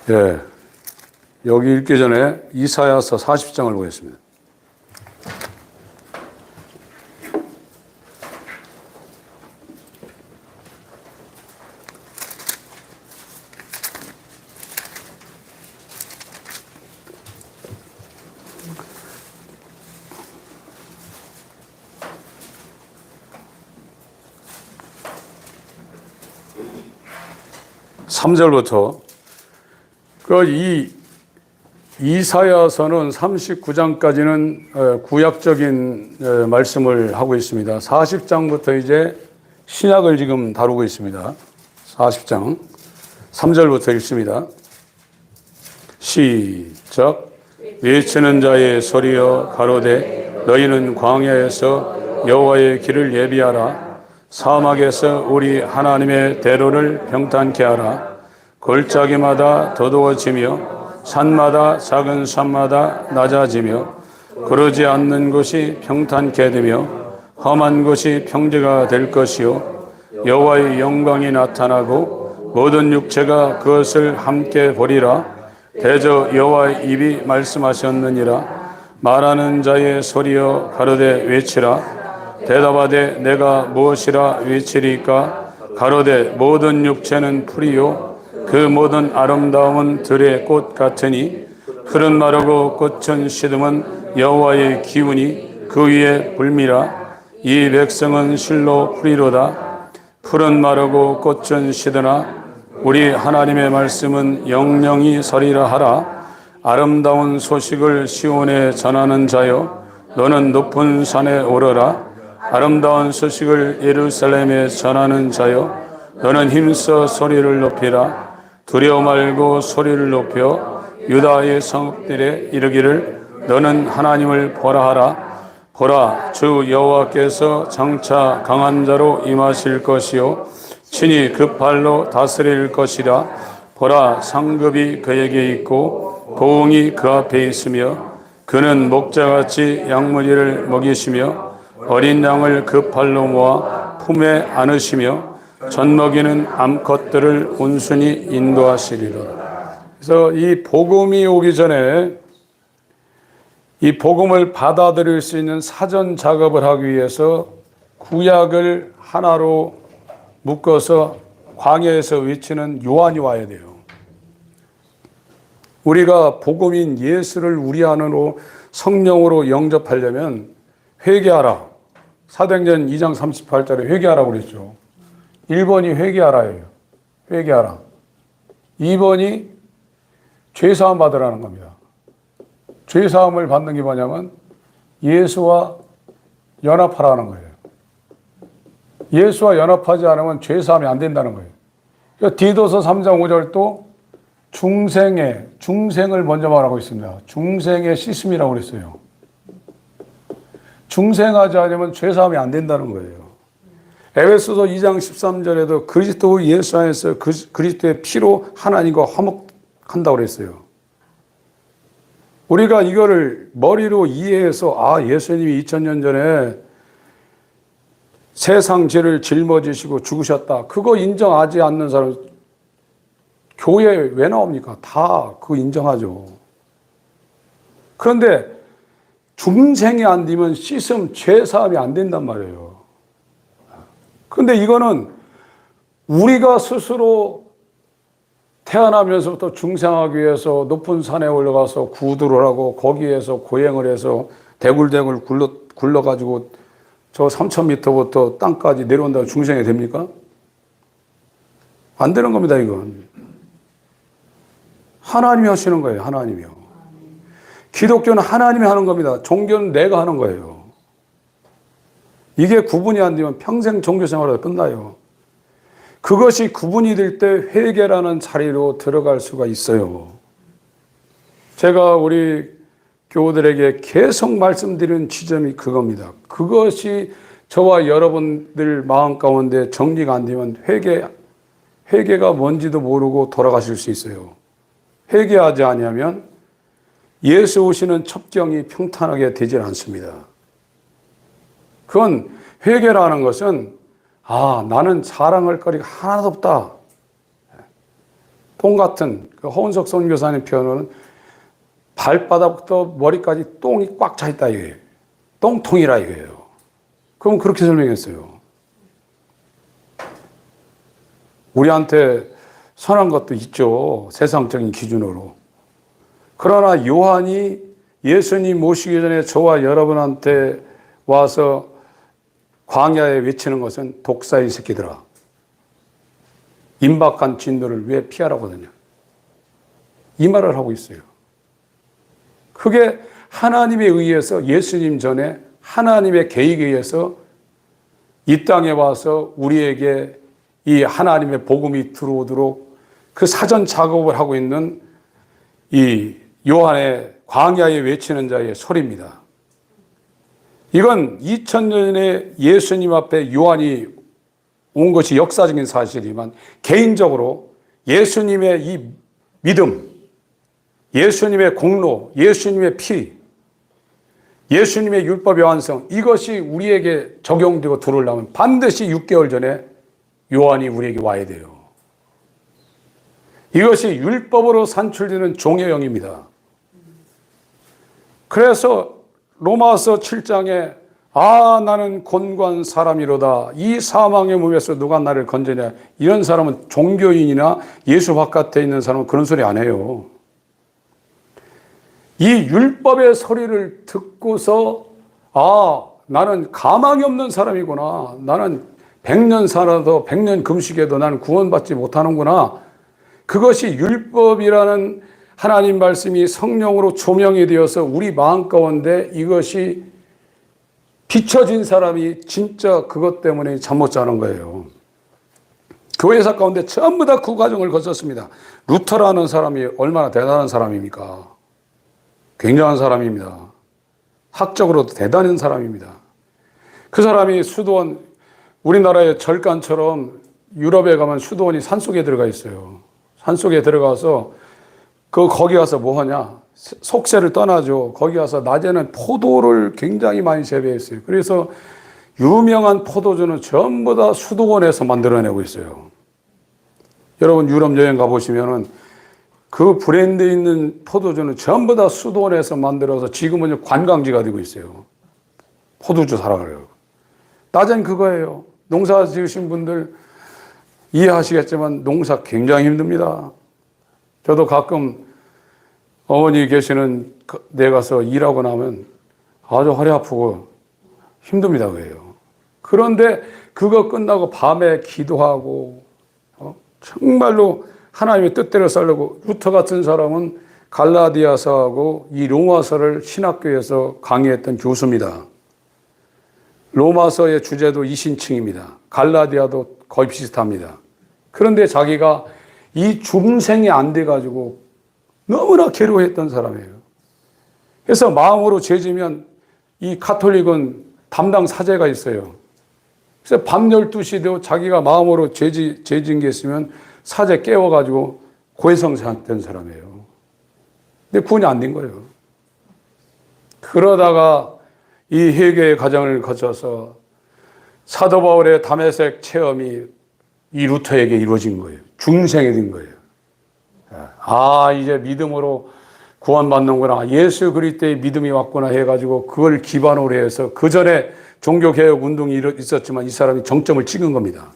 S1: 예, 여기 읽기 전에 이사야서 40장을 보겠습니다. 삼 절부터 이 이사야서는 39장까지는 구약적인 말씀을 하고 있습니다. 40장부터 이제 신약을 지금 다루고 있습니다. 40장 3절부터 읽습니다. 시작. 외치는 자의 소리여 가로되 너희는 광야에서 여호와의 길을 예비하라. 사막에서 우리 하나님의 대로를 평탄케 하라. 골짜기마다 더더워지며 산마다 작은 산마다 낮아지며 그러지 않는 곳이 평탄케 되며 험한 곳이 평지가 될 것이요 여호와의 영광이 나타나고 모든 육체가 그것을 함께 보리라. 대저 여호와의 입이 말씀하셨느니라. 말하는 자의 소리여 가로되 외치라. 대답하되 내가 무엇이라 외치리까. 가로되 모든 육체는 풀이요 그 모든 아름다움은 들의 꽃 같으니 풀은 마르고 꽃은 시듬은 여호와의 기운이 그 위에 불미라. 이 백성은 실로 풀이로다. 풀은 마르고 꽃은 시드나 우리 하나님의 말씀은 영영이 서리라 하라. 아름다운 소식을 시온에 전하는 자여 너는 높은 산에 오르라. 아름다운 소식을 예루살렘에 전하는 자여 너는 힘써 소리를 높이라. 두려워 말고 소리를 높여 유다의 성읍들에 이르기를 너는 하나님을 보라 하라. 보라, 주 여호와께서 장차 강한 자로 임하실 것이요 친히 그 발로 다스릴 것이라. 보라, 상급이 그에게 있고 보응이 그 앞에 있으며 그는 목자같이 양무리를 먹이시며 어린 양을 그 팔로 모아 품에 안으시며 젖먹이는 암컷들을 온순히 인도하시리라. 그래서 이 복음이 오기 전에 이 복음을 받아들일 수 있는 사전 작업을 하기 위해서 구약을 하나로 묶어서 광야에서 외치는 요한이 와야 돼요. 우리가 복음인 예수를 우리 안으로 성령으로 영접하려면 회개하라. 사도행전 2장 38절에 회개하라고 그랬죠. 1번이 회개하라예요. 회개하라. 2번이 죄사함 받으라는 겁니다. 죄사함을 받는 게 뭐냐면 예수와 연합하라는 거예요. 예수와 연합하지 않으면 죄사함이 안 된다는 거예요. 그러니까 디도서 3장 5절도 중생을 먼저 말하고 있습니다. 중생의 씻음이라고 그랬어요. 중생하지 않으면 죄사함이 안 된다는 거예요. 에베소서 2장 13절에도 그리스도 예수 안에서 그리스도의 피로 하나님과 화목한다고 그랬어요. 우리가 이거를 머리로 이해해서 예수님이 2000년 전에 세상 죄를 짊어지시고 죽으셨다. 그거 인정하지 않는 사람 교회에 왜 나옵니까? 다 그거 인정하죠. 그런데 중생이 안 되면 씻음, 죄사함이 안 된단 말이에요. 그런데 이거는 우리가 스스로 태어나면서부터 중생하기 위해서 높은 산에 올라가서 구두를 하고 거기에서 고행을 해서 대굴대굴 굴러가지고 저 3000m부터 땅까지 내려온다고 중생이 됩니까? 안 되는 겁니다, 이건. 하나님이 하시는 거예요, 하나님이요. 기독교는 하나님이 하는 겁니다. 종교는 내가 하는 거예요. 이게 구분이 안 되면 평생 종교 생활을 끝나요. 그것이 구분이 될 때 회개라는 자리로 들어갈 수가 있어요. 제가 우리 교우들에게 계속 말씀드리는 지점이 그겁니다. 그것이 저와 여러분들 마음 가운데 정리가 안 되면 회개가 뭔지도 모르고 돌아가실 수 있어요. 회개하지 아니하면 예수 오시는 첩경이 평탄하게 되질 않습니다. 그건 회개라는 것은 나는 자랑할 거리가 하나도 없다. 똥 같은 허은석 선교사님 표현은 발바닥부터 머리까지 똥이 꽉 차 있다 이거예요. 똥통이라 이거예요. 그럼 그렇게 설명했어요. 우리한테 선한 것도 있죠. 세상적인 기준으로. 그러나 요한이 예수님 모시기 전에 저와 여러분한테 와서 광야에 외치는 것은 독사의 새끼들아. 임박한 진노를 왜 피하라거든요. 이 말을 하고 있어요. 그게 하나님에 의해서 예수님 전에 하나님의 계획에 의해서 이 땅에 와서 우리에게 이 하나님의 복음이 들어오도록 그 사전 작업을 하고 있는 이 요한의 광야에 외치는 자의 소리입니다. 이건 2000년에 예수님 앞에 요한이 온 것이 역사적인 사실이지만 개인적으로 예수님의 이 믿음, 예수님의 공로, 예수님의 피, 예수님의 율법의 완성, 이것이 우리에게 적용되고 들어오려면 반드시 6개월 전에 요한이 우리에게 와야 돼요. 이것이 율법으로 산출되는 종의 영입니다. 그래서 로마서 7장에 나는 곤고한 사람이로다. 이 사망의 몸에서 누가 나를 건져내. 이런 사람은 종교인이나 예수 바깥에 있는 사람은 그런 소리 안 해요. 이 율법의 소리를 듣고서 나는 가망이 없는 사람이구나. 나는 100년 살아도 100년 금식해도 나는 구원받지 못하는구나. 그것이 율법이라는 하나님 말씀이 성령으로 조명이 되어서 우리 마음 가운데 이것이 비춰진 사람이 진짜 그것 때문에 잠 못 자는 거예요. 교회사 가운데 전부 다 그 과정을 거쳤습니다. 루터라는 사람이 얼마나 대단한 사람입니까? 굉장한 사람입니다. 학적으로도 대단한 사람입니다. 그 사람이 수도원, 우리나라의 절간처럼 유럽에 가면 수도원이 산속에 들어가 있어요. 산속에 들어가서 거기 가서 뭐 하냐? 속세를 떠나죠. 거기 가서 낮에는 포도를 굉장히 많이 재배했어요. 그래서 유명한 포도주는 전부 다 수도원에서 만들어내고 있어요. 여러분 유럽 여행 가보시면은 그 브랜드 있는 포도주는 전부 다 수도원에서 만들어서 지금은 관광지가 되고 있어요. 포도주 사러 가려고. 낮엔 그거예요. 농사 지으신 분들 이해하시겠지만 농사 굉장히 힘듭니다. 저도 가끔 어머니 계시는 데 가서 일하고 나면 아주 허리 아프고 힘듭니다. 그래요. 그런데 그거 끝나고 밤에 기도하고 정말로 하나님의 뜻대로 살려고 루터 같은 사람은 갈라디아서하고 이 로마서를 신학교에서 강의했던 교수입니다. 로마서의 주제도 이신칭입니다. 갈라디아도 거의 비슷합니다. 그런데 자기가 이 중생이 안 돼가지고 너무나 괴로워했던 사람이에요. 그래서 마음으로 죄지면 이 카톨릭은 담당 사제가 있어요. 그래서 밤 12시도 자기가 마음으로 죄진 게 있으면 사제 깨워가지고 고해성사된 사람이에요. 근데 구원이 안 된 거예요. 그러다가 이 회개의 과정을 거쳐서 사도 바울의 다메섹 체험이 이 루터에게 이루어진 거예요. 중생이 된 거예요. 이제 믿음으로 구원받는구나. 예수 그리스도의 믿음이 왔구나 해가지고 그걸 기반으로 해서 그 전에 종교개혁 운동이 있었지만 이 사람이 정점을 찍은 겁니다.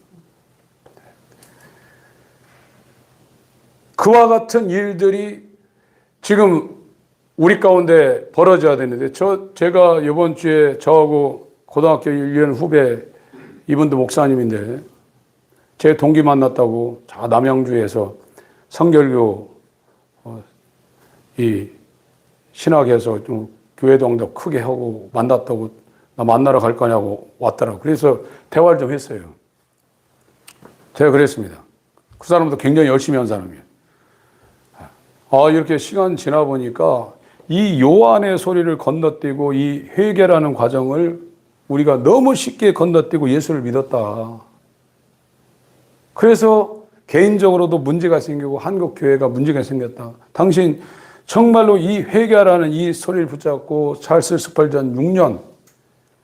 S1: 그와 같은 일들이 지금 우리 가운데 벌어져야 되는데 제가 이번 주에 저하고 고등학교 1년 후배 이분도 목사님인데 제 동기 만났다고 남양주에서 성결교 이 신학에서 좀 교회동도 크게 하고 만났다고 나 만나러 갈 거냐고 왔더라고. 그래서 대화를 좀 했어요. 제가 그랬습니다. 그 사람도 굉장히 열심히 한 사람이에요. 이렇게 시간 지나 보니까 이 요한의 소리를 건너뛰고 이 회개라는 과정을 우리가 너무 쉽게 건너뛰고 예수를 믿었다. 그래서 개인적으로도 문제가 생기고 한국 교회가 문제가 생겼다. 당신 정말로 이 회개라는 이 소리를 붙잡고 찰스 스펄전 6년,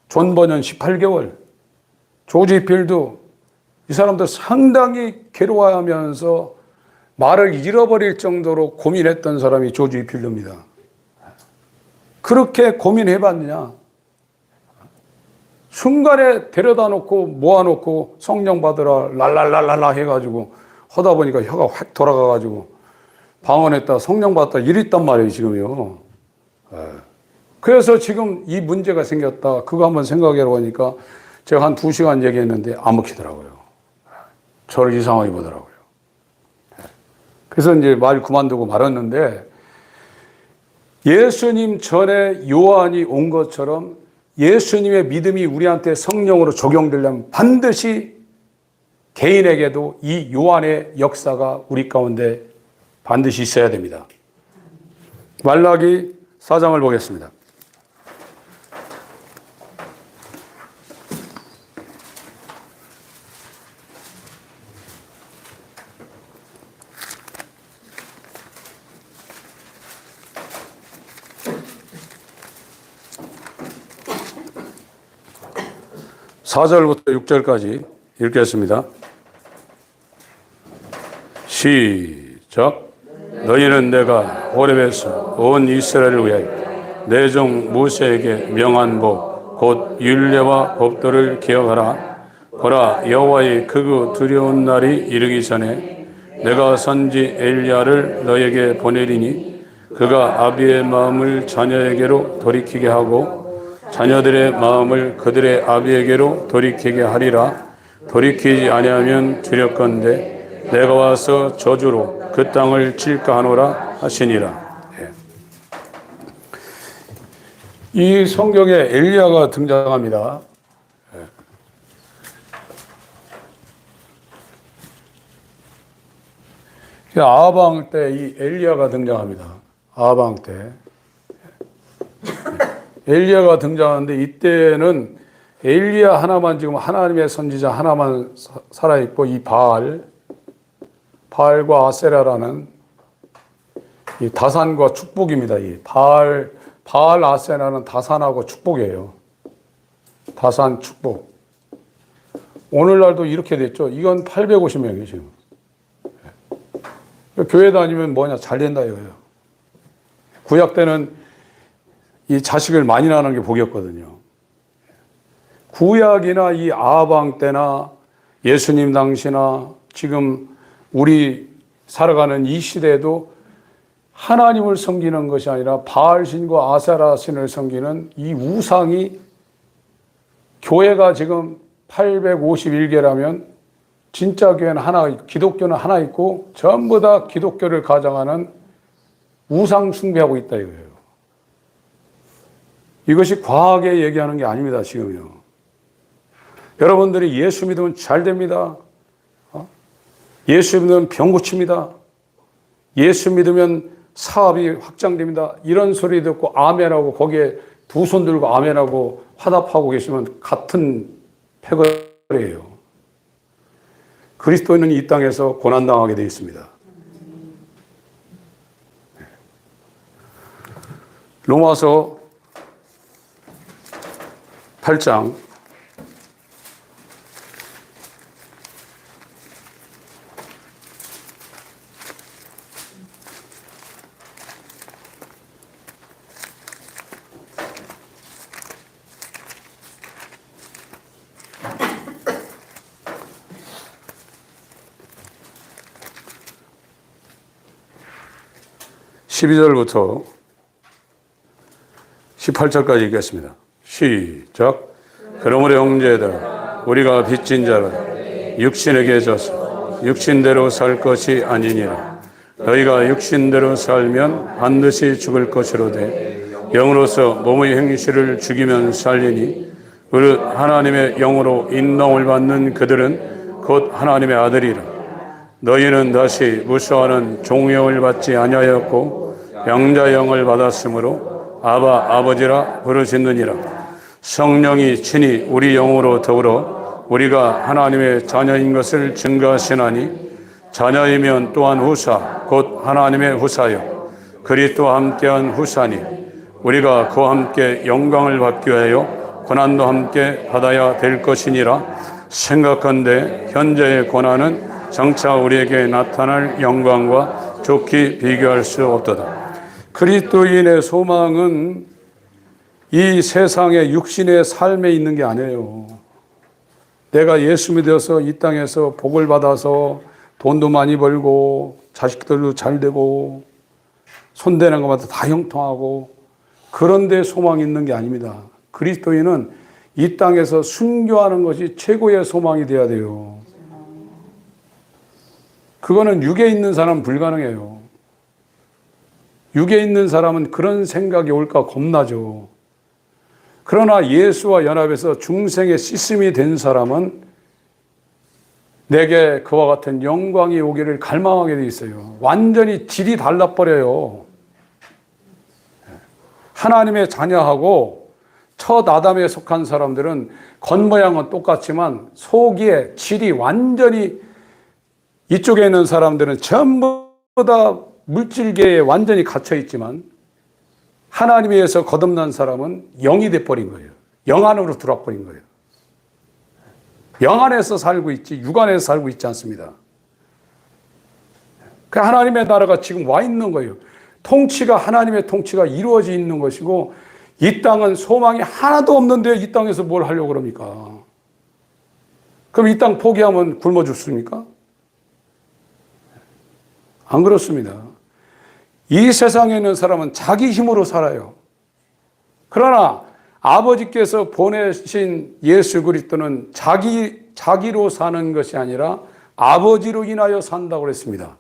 S1: 존 버년 18개월, 조지 필드 이 사람들 상당히 괴로워하면서 말을 잃어버릴 정도로 고민했던 사람이 조지 필드입니다. 그렇게 고민해봤느냐? 순간에 데려다 놓고 모아놓고 성령 받으라 랄랄랄랄라 해가지고 하다 보니까 혀가 확 돌아가가지고 방언했다 성령 받다 이랬단 말이에요 지금요. 그래서 지금 이 문제가 생겼다. 그거 한번 생각해보고 하니까 제가 한 2시간 얘기했는데 안 먹히더라고요. 저를 이상하게 보더라고요. 그래서 이제 말 그만두고 말았는데 예수님 전에 요한이 온 것처럼 예수님의 믿음이 우리한테 성령으로 적용되려면 반드시 개인에게도 이 요한의 역사가 우리 가운데 반드시 있어야 됩니다. 말라기 4장을 보겠습니다. (4절부터) (6절까지) 읽겠습니다. 시작. 너희는 내가 호렙에서 온 이스라엘을 위하여 내 종 모세에게 명한 법 곧 율례와 법도를 기억하라. 보라, 여호와의 크고 두려운 날이 이르기 전에 내가 선지 엘리야를 너에게 보내리니 그가 아비의 마음을 자녀에게로 돌이키게 하고 자녀들의 마음을 그들의 아비에게로 돌이키게 하리라. 돌이키지 아니하면 두렵건대 내가 와서 저주로 그 땅을 칠까 하노라 하시니라. 이 성경에 엘리야가 등장합니다. 아하방 때 이 엘리야가 등장합니다. 아하방 때 엘리야가 등장하는데 이때는 엘리야 하나만 지금 하나님의 선지자 하나만 살아있고 이 바알과 아세라라는 이 다산과 축복입니다. 이 바알 아세라는 다산하고 축복이에요. 다산 축복. 오늘날도 이렇게 됐죠. 이건 850명이에요, 지금. 교회 다니면 뭐냐, 잘 된다 이거예요. 구약 때는 이 자식을 많이 낳는 게 복이었거든요. 구약이나 이 아하방 때나 예수님 당시나 지금 우리 살아가는 이 시대에도 하나님을 섬기는 것이 아니라 바알신과 아세라 신을 섬기는 이 우상이 교회가 지금 851개라면 진짜 교회는 하나, 기독교는 하나 있고 전부 다 기독교를 가장하는 우상 숭배하고 있다 이거예요. 이것이 과하게 얘기하는 게 아닙니다, 지금요. 여러분들이 예수 믿으면 잘 됩니다. 예수 믿으면 병 고칩니다. 예수 믿으면 사업이 확장됩니다. 이런 소리 듣고 아멘하고 거기에 두 손 들고 아멘하고 화답하고 계시면 같은 패거리예요. 그리스도인은 이 땅에서 고난당하게 되어 있습니다. 로마서 8장 12절부터 18절까지 읽겠습니다. 시작. 그러므로 형제들아, 우리가 빚진 자를 육신에게 져서 육신대로 살 것이 아니니라. 너희가 육신대로 살면 반드시 죽을 것이로되 영으로서 몸의 행실을 죽이면 살리니 그릇 하나님의 영으로 인도함을 받는 그들은 곧 하나님의 아들이라. 너희는 다시 무수하는 종영을 받지 아니하였고 양자영을 받았으므로 아바 아버지라 부르짖느니라. 성령이 친히 우리 영으로 더불어 우리가 하나님의 자녀인 것을 증거하시나니 자녀이면 또한 후사 곧 하나님의 후사요 그리스도와 함께한 후사니 우리가 그와 함께 영광을 받기 위하여 고난도 함께 받아야 될 것이니라. 생각한데 현재의 고난은 장차 우리에게 나타날 영광과 좋게 비교할 수 없도다. 그리스도인의 소망은 이 세상의 육신의 삶에 있는 게 아니에요. 내가 예수 믿어서 이 땅에서 복을 받아서 돈도 많이 벌고 자식들도 잘 되고 손대는 것마다 다 형통하고 그런 데 소망이 있는 게 아닙니다. 그리스도인은 이 땅에서 순교하는 것이 최고의 소망이 돼야 돼요. 그거는 육에 있는 사람은 불가능해요. 육에 있는 사람은 그런 생각이 올까 겁나죠. 그러나 예수와 연합해서 중생의 시스템이 된 사람은 내게 그와 같은 영광이 오기를 갈망하게 돼 있어요. 완전히 질이 달라버려요. 하나님의 자녀하고 첫 아담에 속한 사람들은 겉모양은 똑같지만 속에 질이 완전히 이쪽에 있는 사람들은 전부 다 물질계에 완전히 갇혀 있지만 하나님에 의해서 거듭난 사람은 영이 돼버린 거예요. 영 안으로 들어와버린 거예요. 영 안에서 살고 있지 육 안에서 살고 있지 않습니다. 그 하나님의 나라가 지금 와 있는 거예요. 통치가 하나님의 통치가 이루어져 있는 것이고 이 땅은 소망이 하나도 없는데 이 땅에서 뭘 하려고 그럽니까? 그럼 이 땅 포기하면 굶어 죽습니까? 안 그렇습니다. 이 세상에 있는 사람은 자기 힘으로 살아요. 그러나 아버지께서 보내신 예수 그리스도는 자기로 사는 것이 아니라 아버지로 인하여 산다고 그랬습니다.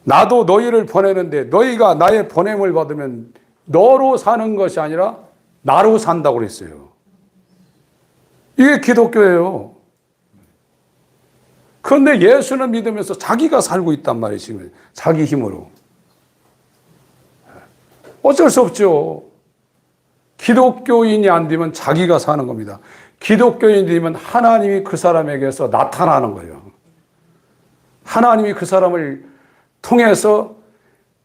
S1: 나도 너희를 보내는데 너희가 나의 보냄을 받으면 너로 사는 것이 아니라 나로 산다고 그랬어요. 이게 기독교예요. 그런데 예수는 믿으면서 자기가 살고 있단 말이에요. 지금 자기 힘으로. 어쩔 수 없죠. 기독교인이 안 되면 자기가 사는 겁니다. 기독교인이 되면 하나님이 그 사람에게서 나타나는 거예요. 하나님이 그 사람을 통해서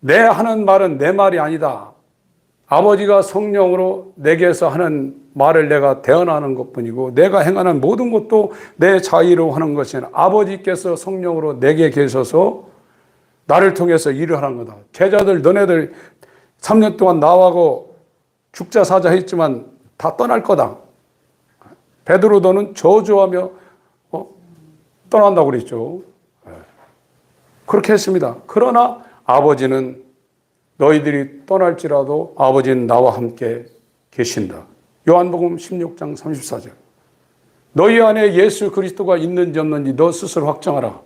S1: 내 하는 말은 내 말이 아니다. 아버지가 성령으로 내게서 하는 말을 내가 대언하는 것뿐이고 내가 행하는 모든 것도 내 자의로 하는 것이 아니라 아버지께서 성령으로 내게 계셔서 나를 통해서 일을 하는 거다. 제자들 너네들 3년 동안 나하고 죽자 사자 했지만 다 떠날 거다. 베드로 너는 저주하며 떠난다고 그랬죠. 그렇게 했습니다. 그러나 아버지는 너희들이 떠날지라도 아버지는 나와 함께 계신다. 요한복음 16장 34절. 너희 안에 예수 그리스도가 있는지 없는지 너 스스로 확정하라.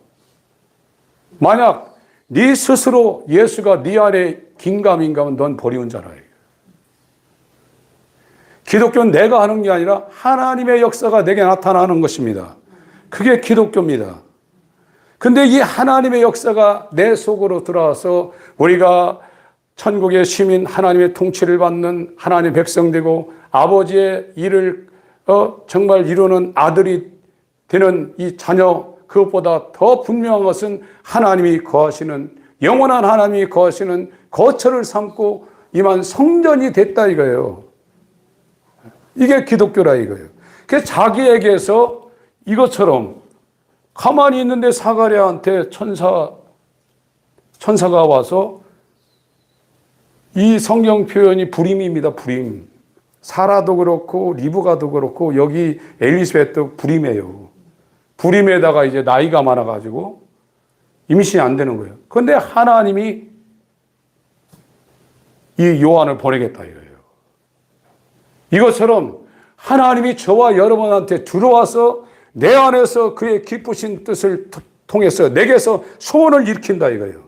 S1: 만약 네 스스로 예수가 네 안에 긴가민가면 넌 버리운 자라. 기독교는 내가 하는 게 아니라 하나님의 역사가 내게 나타나는 것입니다. 그게 기독교입니다. 근데 이 하나님의 역사가 내 속으로 들어와서 우리가 천국의 시민, 하나님의 통치를 받는 하나님의 백성 되고 아버지의 일을 정말 이루는 아들이 되는 이 자녀, 그것보다 더 분명한 것은 하나님이 거하시는, 영원한 하나님이 거하시는 거처를 삼고 임한 성전이 됐다 이거예요. 이게 기독교라 이거예요. 그래서 자기에게서 이것처럼 가만히 있는데 사가랴한테 천사가 와서, 이 성경 표현이 불임입니다. 불임. 사라도 그렇고 리브가도 그렇고 여기 엘리사벳도 불임이에요. 불임에다가 이제 나이가 많아가지고 임신이 안 되는 거예요. 그런데 하나님이 이 요한을 보내겠다 이거예요. 이것처럼 하나님이 저와 여러분한테 들어와서 내 안에서 그의 기쁘신 뜻을 통해서 내게서 소원을 일으킨다 이거예요.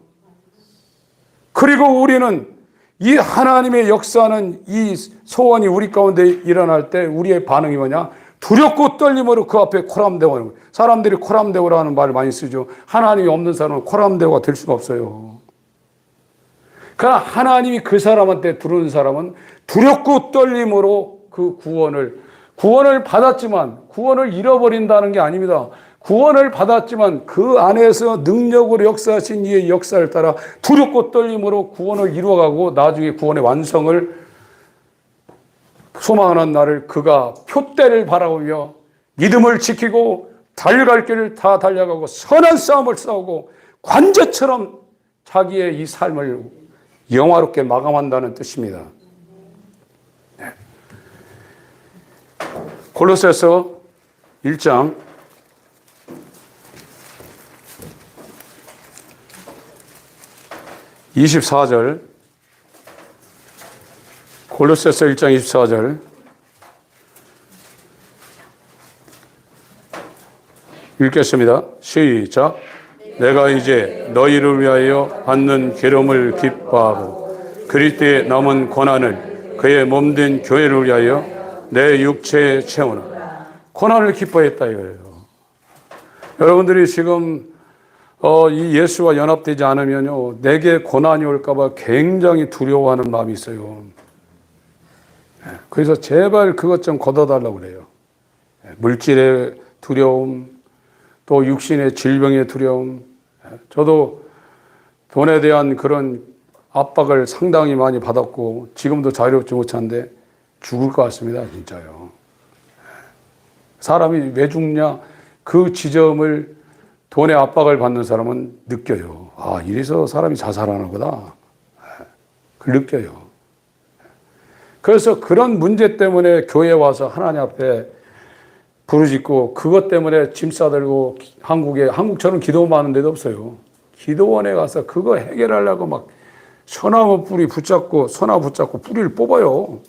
S1: 그리고 우리는 이 하나님의 역사는 이 소원이 우리 가운데 일어날 때 우리의 반응이 뭐냐? 두렵고 떨림으로 그 앞에 코람대고 하는 거예요. 사람들이 코람대고라는 말을 많이 쓰죠. 하나님이 없는 사람은 코람대고가 될 수가 없어요. 그러나 하나님이 그 사람한테 들어오는 사람은 두렵고 떨림으로 그 구원을 받았지만 구원을 잃어버린다는 게 아닙니다. 구원을 받았지만 그 안에서 능력으로 역사하신 이의 역사를 따라 두렵고 떨림으로 구원을 이루어가고 나중에 구원의 완성을 소망하는 날을 그가 표대를 바라보며 믿음을 지키고 달려갈 길을 다 달려가고 선한 싸움을 싸우고 관제처럼 자기의 이 삶을 영화롭게 마감한다는 뜻입니다. 골로새서 1장 24절, 골로새서 1장 24절 읽겠습니다. 시작. 내가 이제 너희를 위하여 받는 괴로움을 기뻐하고 그리스도의 남은 고난을 그의 몸된 교회를 위하여 내 육체에 채우나. 고난을 기뻐했다 이거예요. 여러분들이 지금 이 예수와 연합되지 않으면요, 내게 고난이 올까봐 굉장히 두려워하는 마음이 있어요. 그래서 제발 그것 좀 걷어달라고 그래요. 물질의 두려움, 또 육신의 질병의 두려움. 저도 돈에 대한 그런 압박을 상당히 많이 받았고 지금도 자유롭지 못한데 죽을 것 같습니다. 진짜요. 사람이 왜 죽냐? 그 지점을, 돈의 압박을 받는 사람은 느껴요. 아, 이래서 사람이 자살하는 거다. 느껴요. 그래서 그런 문제 때문에 교회에 와서 하나님 앞에 부르짖고 그것 때문에 짐 싸들고 한국처럼 기도 많은 데도 없어요. 기도원에 가서 그거 해결하려고 막 소나무 뿌리 붙잡고 뿌리를 뽑아요.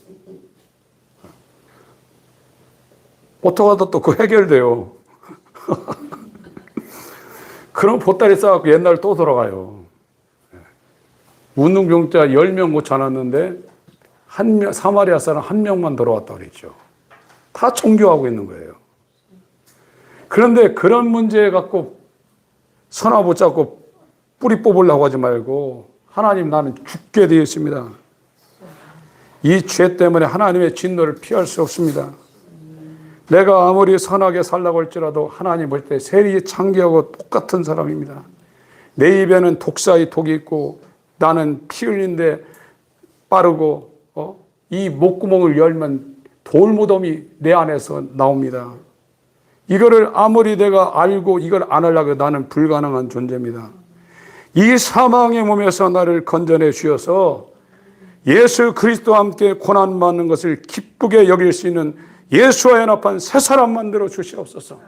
S1: 어떡하다 또 그 해결돼요. 그럼 보따리 싸갖고 옛날 또 돌아가요. 운동병자 10명 고쳐놨는데 사마리아 사람 1명만 돌아왔다고 그랬죠. 다 종교하고 있는 거예요. 그런데 그런 문제 갖고 소나무 붙잡고 뿌리 뽑으려고 하지 말고 하나님 나는 죽게 되어 있습니다. 이 죄 때문에 하나님의 진노를 피할 수 없습니다. 내가 아무리 선하게 살라고 할지라도 하나님 볼 때 세리 창기하고 똑같은 사람입니다. 내 입에는 독사의 독이 있고 나는 피 흘린데 빠르고 이 목구멍을 열면 돌무덤이 내 안에서 나옵니다. 이거를 아무리 내가 알고 이걸 안 하려고 나는 불가능한 존재입니다. 이 사망의 몸에서 나를 건져내 주셔서 예수 그리스도와 함께 고난받는 것을 기쁘게 여길 수 있는 예수와 연합한 새 사람 만들어 주시옵소서.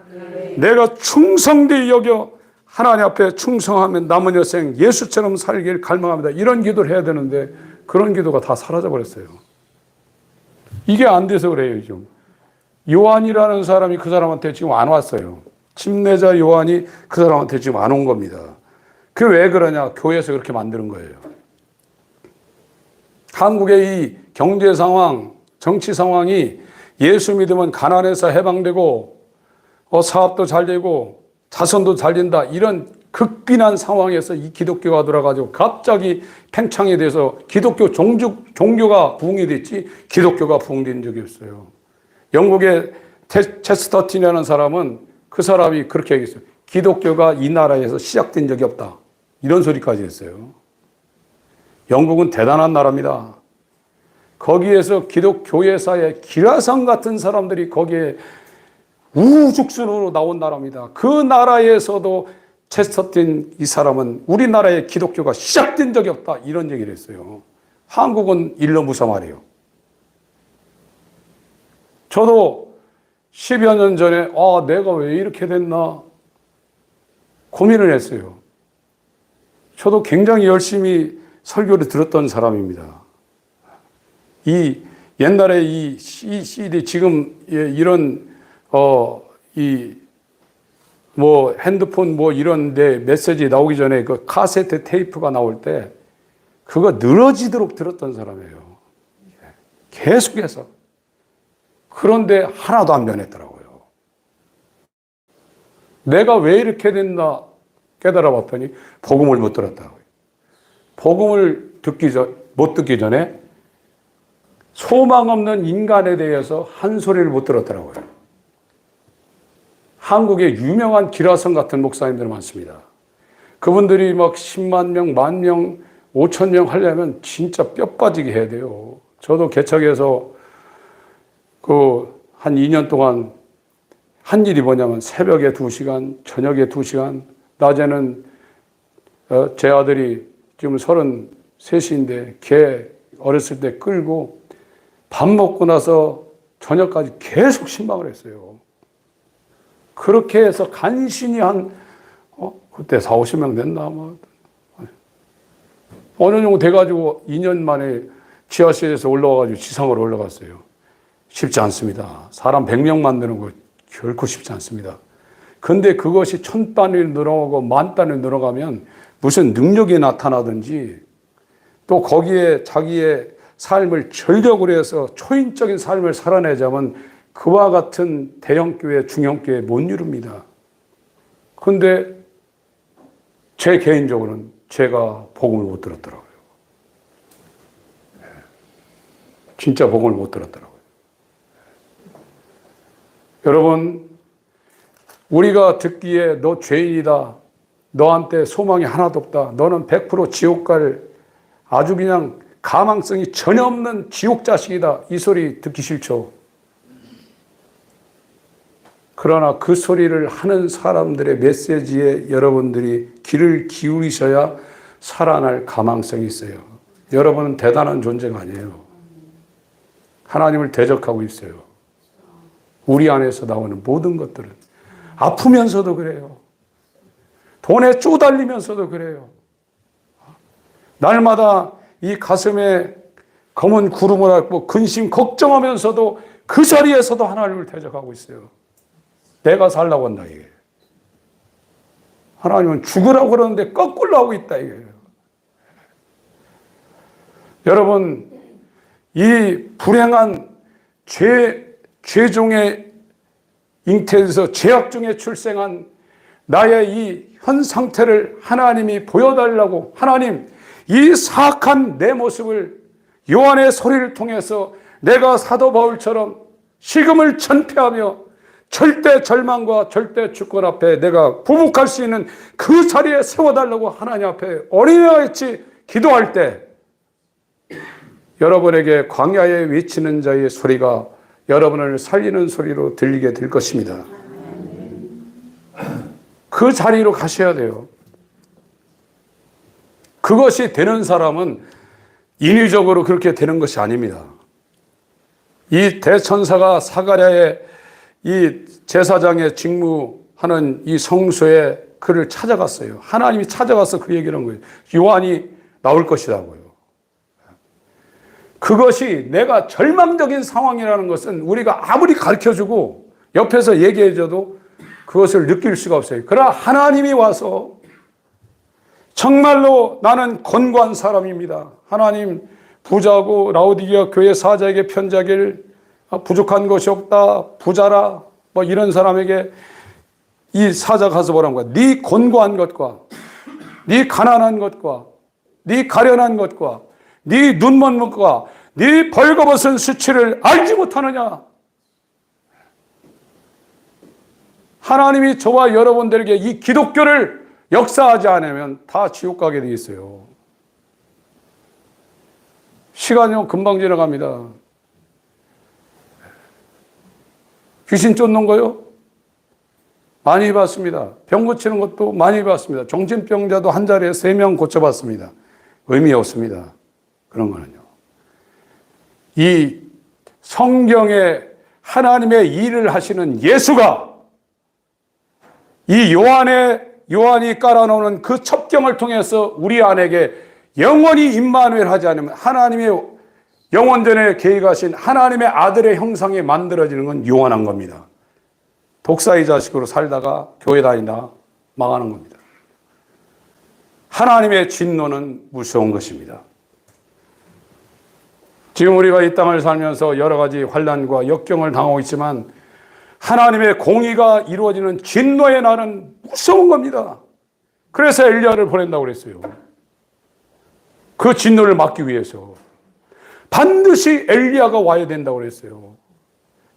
S1: 내가 충성되이 여겨 하나님 앞에 충성하면 남은 여생 예수처럼 살길 갈망합니다. 이런 기도를 해야 되는데 그런 기도가 다 사라져 버렸어요. 이게 안 돼서 그래요. 지금 요한이라는 사람이 그 사람한테 지금 안 왔어요. 침례자 요한이 그 사람한테 지금 안 온 겁니다. 그게 왜 그러냐? 교회에서 그렇게 만드는 거예요. 한국의 이 경제 상황, 정치 상황이 예수 믿으면 가난에서 해방되고 사업도 잘 되고 자손도 잘 된다, 이런 극빈한 상황에서 이 기독교가 들어가지고 갑자기 팽창이 돼서 기독교 종교가 부흥이 됐지 기독교가 부흥된 적이 없어요. 영국의 체스터틴이라는 사람은 그 사람이 그렇게 얘기했어요. 기독교가 이 나라에서 시작된 적이 없다, 이런 소리까지 했어요. 영국은 대단한 나라입니다. 거기에서 기독교회사의 기라성 같은 사람들이 거기에 우후죽순으로 나온 나라입니다. 그 나라에서도 체스터틴 이 사람은 우리나라의 기독교가 시작된 적이 없다, 이런 얘기를 했어요. 한국은 일러무사말이에요. 저도 10여 년 전에 내가 왜 이렇게 됐나 고민을 했어요. 저도 굉장히 열심히 설교를 들었던 사람입니다. 이 옛날에 이 CD 지금 이런 핸드폰 이런 데 메시지 나오기 전에 그 카세트 테이프가 나올 때 그거 늘어지도록 들었던 사람이에요. 계속해서. 그런데 하나도 안 변했더라고요. 내가 왜 이렇게 됐나 깨달아 봤더니 복음을 못 들었다고요. 복음을 못 듣기 전에 소망 없는 인간에 대해서 한 소리를 못 들었더라고요. 한국에 유명한 기라성 같은 목사님들 많습니다. 그분들이 막 10만 명, 10,000명, 5,000명 하려면 진짜 뼈 빠지게 해야 돼요. 저도 개척해서 한 2년 동안 한 일이 뭐냐면 새벽에 2시간, 저녁에 2시간, 낮에는 제 아들이 지금 33인데 걔 어렸을 때 끌고 밥 먹고 나서 저녁까지 계속 신방을 했어요. 그렇게 해서 간신히 그때 40-50명 됐나 아마. 어느 정도 돼가지고 2년 만에 지하실에서 올라와가지고 지상으로 올라갔어요. 쉽지 않습니다. 사람 100명 만드는 거 결코 쉽지 않습니다. 근데 그것이 1000단위 늘어가고 10,000단위 늘어가면 무슨 능력이 나타나든지 또 거기에 자기의 삶을 전력으로 해서 초인적인 삶을 살아내자면 그와 같은 대형교회, 중형교회 못 이룹니다. 그런데 제 개인적으로는 제가 복음을 못 들었더라고요. 진짜 복음을 못 들었더라고요. 여러분, 우리가 듣기에 너 죄인이다, 너한테 소망이 하나도 없다, 너는 100% 지옥 갈 아주 그냥 가망성이 전혀 없는 지옥 자식이다, 이 소리 듣기 싫죠. 그러나 그 소리를 하는 사람들의 메시지에 여러분들이 귀를 기울이셔야 살아날 가망성이 있어요. 여러분은 대단한 존재가 아니에요. 하나님을 대적하고 있어요. 우리 안에서 나오는 모든 것들은. 아프면서도 그래요. 돈에 쪼달리면서도 그래요. 날마다 이 가슴에 검은 구름을 안고 근심 걱정하면서도 그 자리에서도 하나님을 대적하고 있어요. 내가 살라고 한다 이게. 하나님은 죽으라고 그러는데 거꾸로 하고 있다 이게. 여러분, 이 불행한 죄종의 잉태에서 죄악 중에 출생한 나의 이 현 상태를 하나님이 보여달라고, 하나님 이 사악한 내 모습을 요한의 소리를 통해서 내가 사도 바울처럼 식음을 전폐하며 절대 절망과 절대 주권 앞에 내가 부복할 수 있는 그 자리에 세워달라고 하나님 앞에 어린아이같이 기도할 때 여러분에게 광야에 외치는 자의 소리가 여러분을 살리는 소리로 들리게 될 것입니다. 그 자리로 가셔야 돼요. 그것이 되는 사람은 인위적으로 그렇게 되는 것이 아닙니다. 이 대천사가 사가랴의 이 제사장의 직무하는 이 성소에 그를 찾아갔어요. 하나님이 찾아가서 그 얘기를 한 거예요. 요한이 나올 것이라고요. 그것이 내가 절망적인 상황이라는 것은 우리가 아무리 가르쳐주고 옆에서 얘기해줘도 그것을 느낄 수가 없어요. 그러나 하나님이 와서 정말로 나는 곤고한 사람입니다. 하나님 부자고 라오디게아 교회 사자에게 편지하기를 부족한 것이 없다. 부자라. 뭐 이런 사람에게 이 사자 가서 뭐라는 거야. 네 곤고한 것과 네 가난한 것과 네 가련한 것과 네 눈먼 것과 네 벌거벗은 수치를 알지 못하느냐. 하나님이 저와 여러분들에게 이 기독교를 역사하지 않으면 다 지옥 가게 돼 있어요. 시간이 금방 지나갑니다. 귀신 쫓는 거요? 많이 봤습니다. 병 고치는 것도 많이 봤습니다. 정신병자도 한 자리에 3명 고쳐봤습니다. 의미 없습니다. 그런 거는요. 이 성경에 하나님의 일을 하시는 예수가 이 요한이 깔아놓는 그 첩경을 통해서 우리 안에게 영원히 임마누엘 하지 않으면 하나님의 영원전에 계획하신 하나님의 아들의 형상이 만들어지는 건 요한한 겁니다. 독사의 자식으로 살다가 교회 다니다 망하는 겁니다. 하나님의 진노는 무서운 것입니다. 지금 우리가 이 땅을 살면서 여러 가지 환난과 역경을 당하고 있지만 하나님의 공의가 이루어지는 진노의 날은 무서운 겁니다. 그래서 엘리야를 보낸다고 그랬어요. 그 진노를 막기 위해서 반드시 엘리야가 와야 된다고 그랬어요.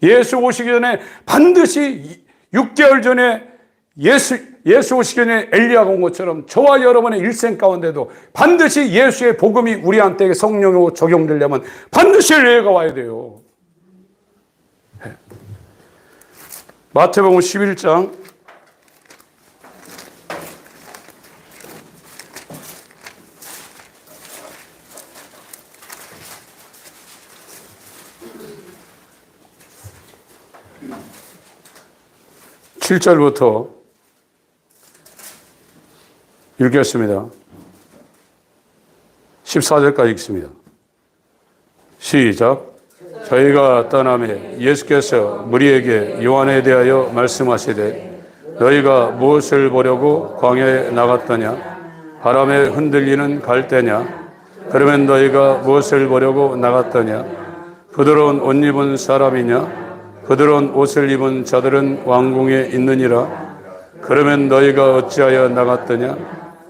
S1: 예수 오시기 전에 반드시 6개월 전에 예수 오시기 전에 엘리야가 온 것처럼 저와 여러분의 일생 가운데도 반드시 예수의 복음이 우리한테 성령으로 적용되려면 반드시 엘리야가 와야 돼요. 마태복음 11장 7절부터 읽겠습니다. 14절까지 읽습니다. 시작. 저희가 떠나매 예수께서 무리에게 요한에 대하여 말씀하시되 너희가 무엇을 보려고 광야에 나갔더냐? 바람에 흔들리는 갈대냐? 그러면 너희가 무엇을 보려고 나갔더냐? 부드러운 옷 입은 사람이냐? 부드러운 옷을 입은 자들은 왕궁에 있느니라. 그러면 너희가 어찌하여 나갔더냐?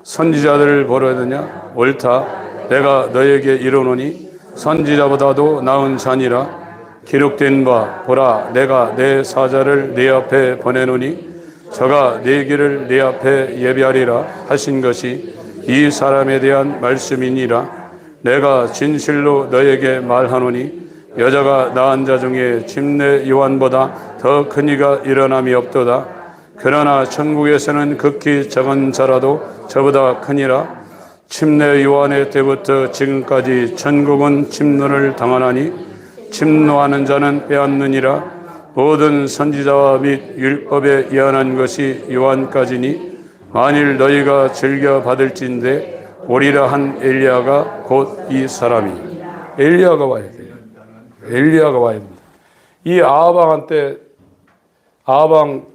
S1: 선지자들을 보려느냐? 옳다. 내가 너희에게 이르노니 선지자보다도 나은 자니라. 기록된 바 보라 내가 내 사자를 네 앞에 보내노니 저가 네 길을 네 앞에 예비하리라 하신 것이 이 사람에 대한 말씀이니라. 내가 진실로 너희에게 말하노니 여자가 낳은 자 중에 침례 요한보다 더 큰 이가 일어남이 없도다. 그러나 천국에서는 극히 작은 자라도 저보다 크니라. 침례 요한의 때부터 지금까지 전국은 침노를 당하나니 침노하는 자는 빼앗느니라. 모든 선지자와 및 율법에 예언한 것이 요한까지니 만일 너희가 즐겨 받을진대 오리라 한 엘리야가 곧 이 사람이. 엘리야가 와야 돼요. 엘리야가 와야 됩니다. 이 아방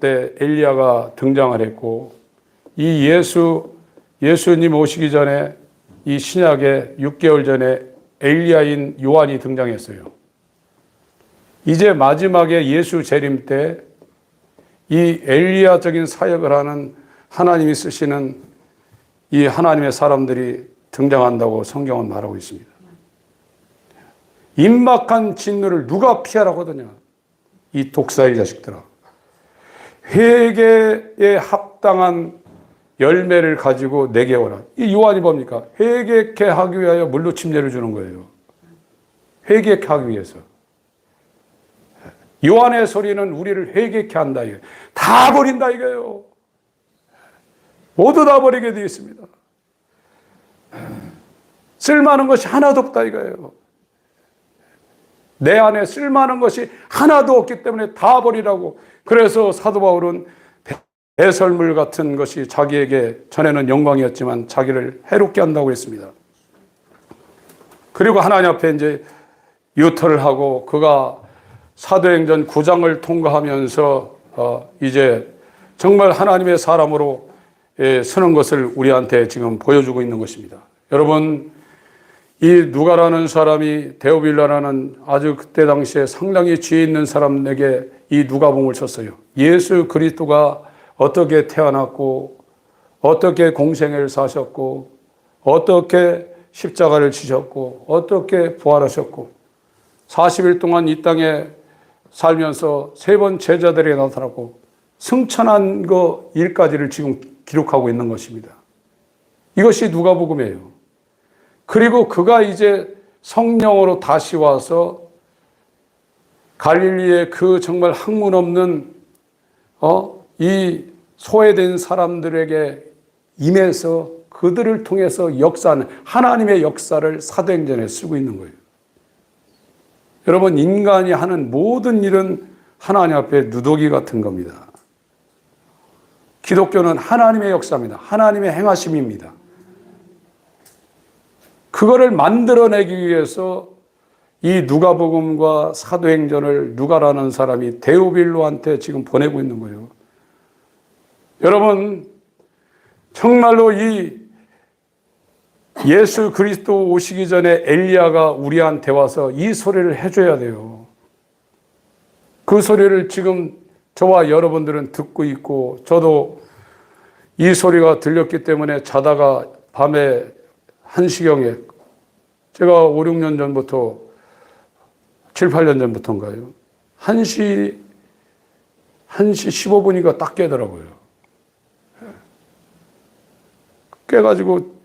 S1: 때 엘리야가 등장을 했고, 이 예수님 오시기 전에 이 신약에 6개월 전에 엘리야인 요한이 등장했어요. 이제 마지막에 예수 재림 때 이 엘리야적인 사역을 하는 하나님이 쓰시는 이 하나님의 사람들이 등장한다고 성경은 말하고 있습니다. 임박한 진노를 누가 피하라고 하더냐? 이 독사의 자식들아. 회개에 합당한 열매를 가지고 내게 오라. 이 요한이 뭡니까? 회개케 하기 위하여 물로 침례를 주는 거예요. 회개케 하기 위해서. 요한의 소리는 우리를 회개케 한다. 이거예요. 다 버린다 이거예요. 모두 다 버리게 되어 있습니다. 쓸만한 것이 하나도 없다 이거예요. 내 안에 쓸만한 것이 하나도 없기 때문에 다 버리라고. 그래서 사도 바울은 배설물 같은 것이 자기에게 전에는 영광이었지만 자기를 해롭게 한다고 했습니다. 그리고 하나님 앞에 이제 유터를 하고 그가 사도행전 9장을 통과하면서 이제 정말 하나님의 사람으로 서는 것을 우리한테 지금 보여주고 있는 것입니다. 여러분, 이 누가라는 사람이 데오빌라라는 아주 그때 당시에 상당히 지혜 있는 사람에게 이 누가복음을 쳤어요. 예수 그리스도가 어떻게 태어났고 어떻게 공생애를 사셨고 어떻게 십자가를 지셨고 어떻게 부활하셨고 40일 동안 이 땅에 살면서 3번 제자들에게 나타났고 승천한 거 일까지를 지금 기록하고 있는 것입니다. 이것이 누가복음이에요. 그리고 그가 이제 성령으로 다시 와서 갈릴리의 그 정말 학문 없는 이 소외된 사람들에게 임해서 그들을 통해서 역사하는 하나님의 역사를 사도행전에 쓰고 있는 거예요. 여러분, 인간이 하는 모든 일은 하나님 앞에 누더기 같은 겁니다. 기독교는 하나님의 역사입니다. 하나님의 행하심입니다. 그거를 만들어내기 위해서 이 누가복음과 사도행전을 누가라는 사람이 데오빌로한테 지금 보내고 있는 거예요. 여러분, 정말로 이 예수 그리스도 오시기 전에 엘리야가 우리한테 와서 이 소리를 해줘야 돼요. 그 소리를 지금 저와 여러분들은 듣고 있고, 저도 이 소리가 들렸기 때문에 자다가 밤에 1시경에 제가 5, 6년 전부터 7, 8년 전부터인가요? 1시 15분이니까 딱 깨더라고요. 깨가지고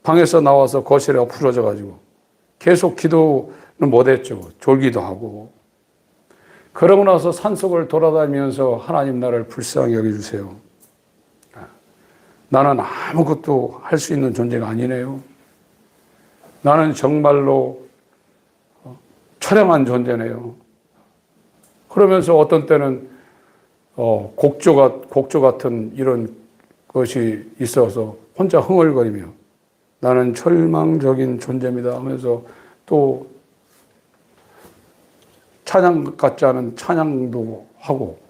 S1: 방에서 나와서 거실에 엎으러져가지고 계속 기도는 못했죠. 졸기도 하고. 그러고 나서 산속을 돌아다니면서 하나님 나를 불쌍히 여겨주세요. 나는 아무것도 할 수 있는 존재가 아니네요. 나는 정말로 처량한 존재네요. 그러면서 어떤 때는 곡조 같은 이런 것이 있어서 혼자 흥얼거리며 나는 절망적인 존재입니다 하면서 또 찬양 같지 않은 찬양도 하고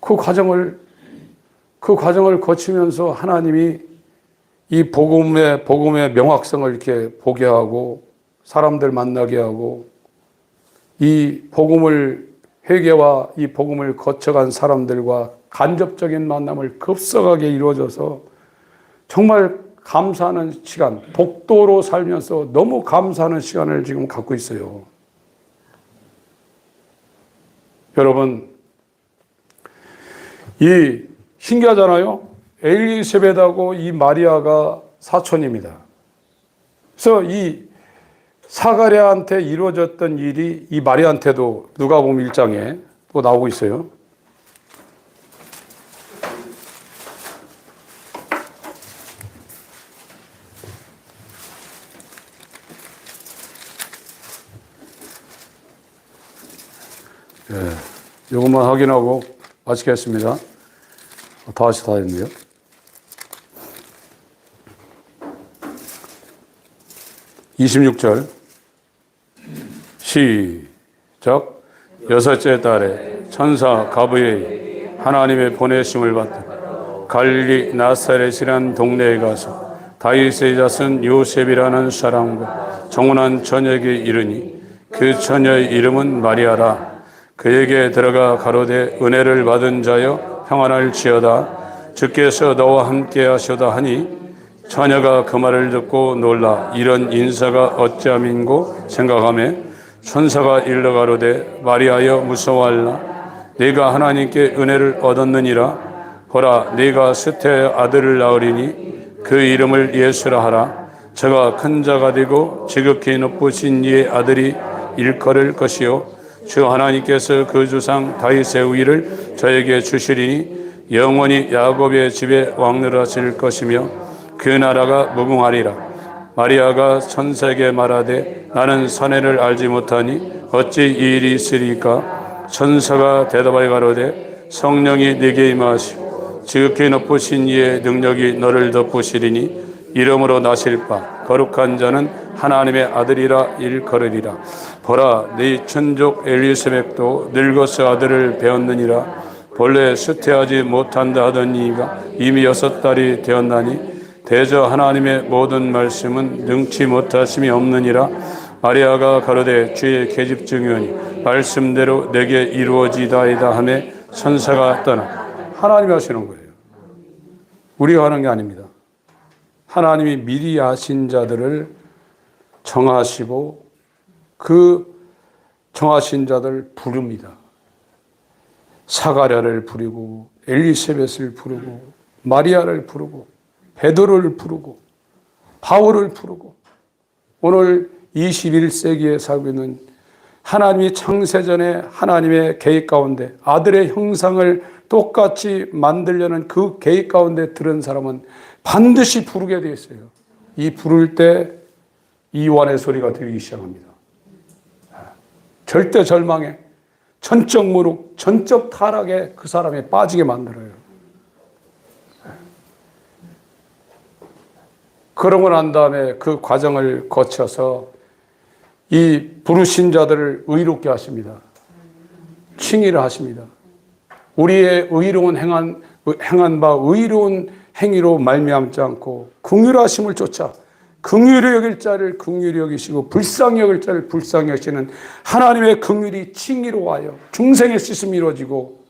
S1: 그 과정을 거치면서 하나님이 이 복음의 명확성을 이렇게 보게 하고 사람들 만나게 하고 이 복음을 회개와 이 복음을 거쳐간 사람들과 간접적인 만남을 급속하게 이루어져서 정말 감사하는 시간, 복도로 살면서 너무 감사하는 시간을 지금 갖고 있어요. 여러분, 이 신기하잖아요. 엘리세벳하고 이 마리아가 사촌입니다. 그래서 이 사가랴한테 이루어졌던 일이 이 마리아한테도 누가복음 1장에 또 나오고 있어요. 이것만 확인하고 마치겠습니다. 다시 다 했네요. 26절 시작. 여섯째 달에 천사 가브리엘이 하나님의 보내심을 받고 갈릴리 나사렛이라는 동네에 가서 다윗의 자손 요셉이라는 사람과 정혼한 처녀에게 이르니 그 처녀의 이름은 마리아라. 그에게 들어가 가로되 은혜를 받은 자여 평안할지어다. 주께서 너와 함께 하시다 하니 처녀가 그 말을 듣고 놀라 이런 인사가 어찌함인고 생각하며 천사가 일러 가로되 마리아여 무서워할라. 네가 하나님께 은혜를 얻었느니라. 보라 네가 숫태의 아들을 낳으리니 그 이름을 예수라 하라. 저가 큰 자가 되고 지극히 높으신 이의 아들이 일컬을 것이요 주 하나님께서 그 주상 다윗의 우위를 저에게 주시리니 영원히 야곱의 집에 왕노릇하실 것이며 그 나라가 무궁하리라. 마리아가 천사에게 말하되 나는 사내를 알지 못하니 어찌 이 일이 있으리까. 천사가 대답하여 가로되 성령이 네게 임하시고 지극히 높으신 이의 능력이 너를 덮으시리니 이름으로 나실 바 거룩한 자는 하나님의 아들이라 일컬으리라. 보라 네 천족 엘리사벳도 늙어서 아들을 배웠느니라. 본래 수태하지 못한다 하던 이가 이미 6달이 되었나니 대저 하나님의 모든 말씀은 능치 못하심이 없느니라. 마리아가 가로되 주의 계집 중이오니 말씀대로 내게 이루어지다이다 하며 천사가 떠나. 하나님이 하시는 거예요. 우리가 하는 게 아닙니다. 하나님이 미리 아신 자들을 정하시고 그 정하신 자들 부릅니다. 사가랴를 부르고 엘리사벳을 부르고 마리아를 부르고 베드로를 부르고 바울을 부르고 오늘 21세기에 살고 있는 하나님이 창세전에 하나님의 계획 가운데 아들의 형상을 똑같이 만들려는 그 계획 가운데 들은 사람은 반드시 부르게 되어 있어요. 이 부를 때 이완의 소리가 들리기 시작합니다. 절대 절망에 전적 무룩, 전적 타락에 그 사람이 빠지게 만들어요. 그러고 난 다음에 그 과정을 거쳐서 이 부르신 자들을 의롭게 하십니다. 칭의를 하십니다. 우리의 의로운 행한 바 의로운 행위로 말미암지 않고 긍휼하심을 쫓아 긍휼히 여길 자를 긍휼히 여기시고 불쌍히 여길 자를 불쌍히 여기시는 하나님의 긍휼이 칭의로 하여 중생의 씻음이 이루어지고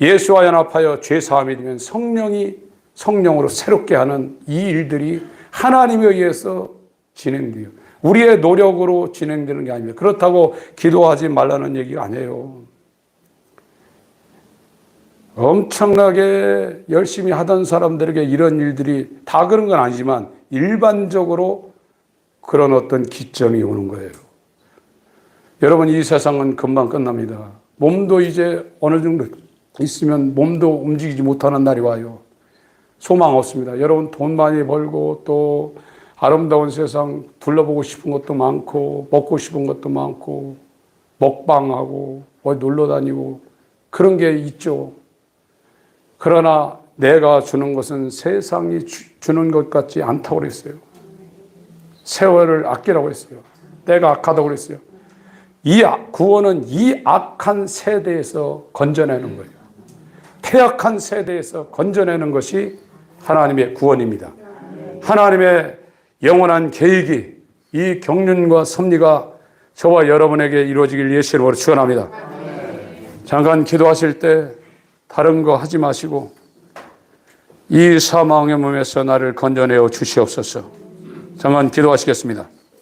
S1: 예수와 연합하여 죄사함이 되면 성령으로 새롭게 하는 이 일들이 하나님에 의해서 진행돼요. 우리의 노력으로 진행되는 게 아닙니다. 그렇다고 기도하지 말라는 얘기가 아니에요. 엄청나게 열심히 하던 사람들에게 이런 일들이 다 그런 건 아니지만 일반적으로 그런 어떤 기점이 오는 거예요. 여러분 이 세상은 금방 끝납니다. 몸도 이제 어느 정도 있으면 몸도 움직이지 못하는 날이 와요. 소망 없습니다. 여러분 돈 많이 벌고 또 아름다운 세상 둘러보고 싶은 것도 많고 먹고 싶은 것도 많고 먹방하고 어디 놀러 다니고 그런 게 있죠. 그러나 내가 주는 것은 세상이 주는 것 같지 않다고 그랬어요. 세월을 아끼라고 했어요. 내가 악하다고 그랬어요. 구원은 이 악한 세대에서 건져내는 거예요. 퇴악한 세대에서 건져내는 것이 하나님의 구원입니다. 하나님의 영원한 계획이 이 경륜과 섭리가 저와 여러분에게 이루어지길 예수 이름으로 축원합니다. 잠깐 기도하실 때 다른 거 하지 마시고 이 사망의 몸에서 나를 건져내어 주시옵소서. 잠깐 기도하시겠습니다.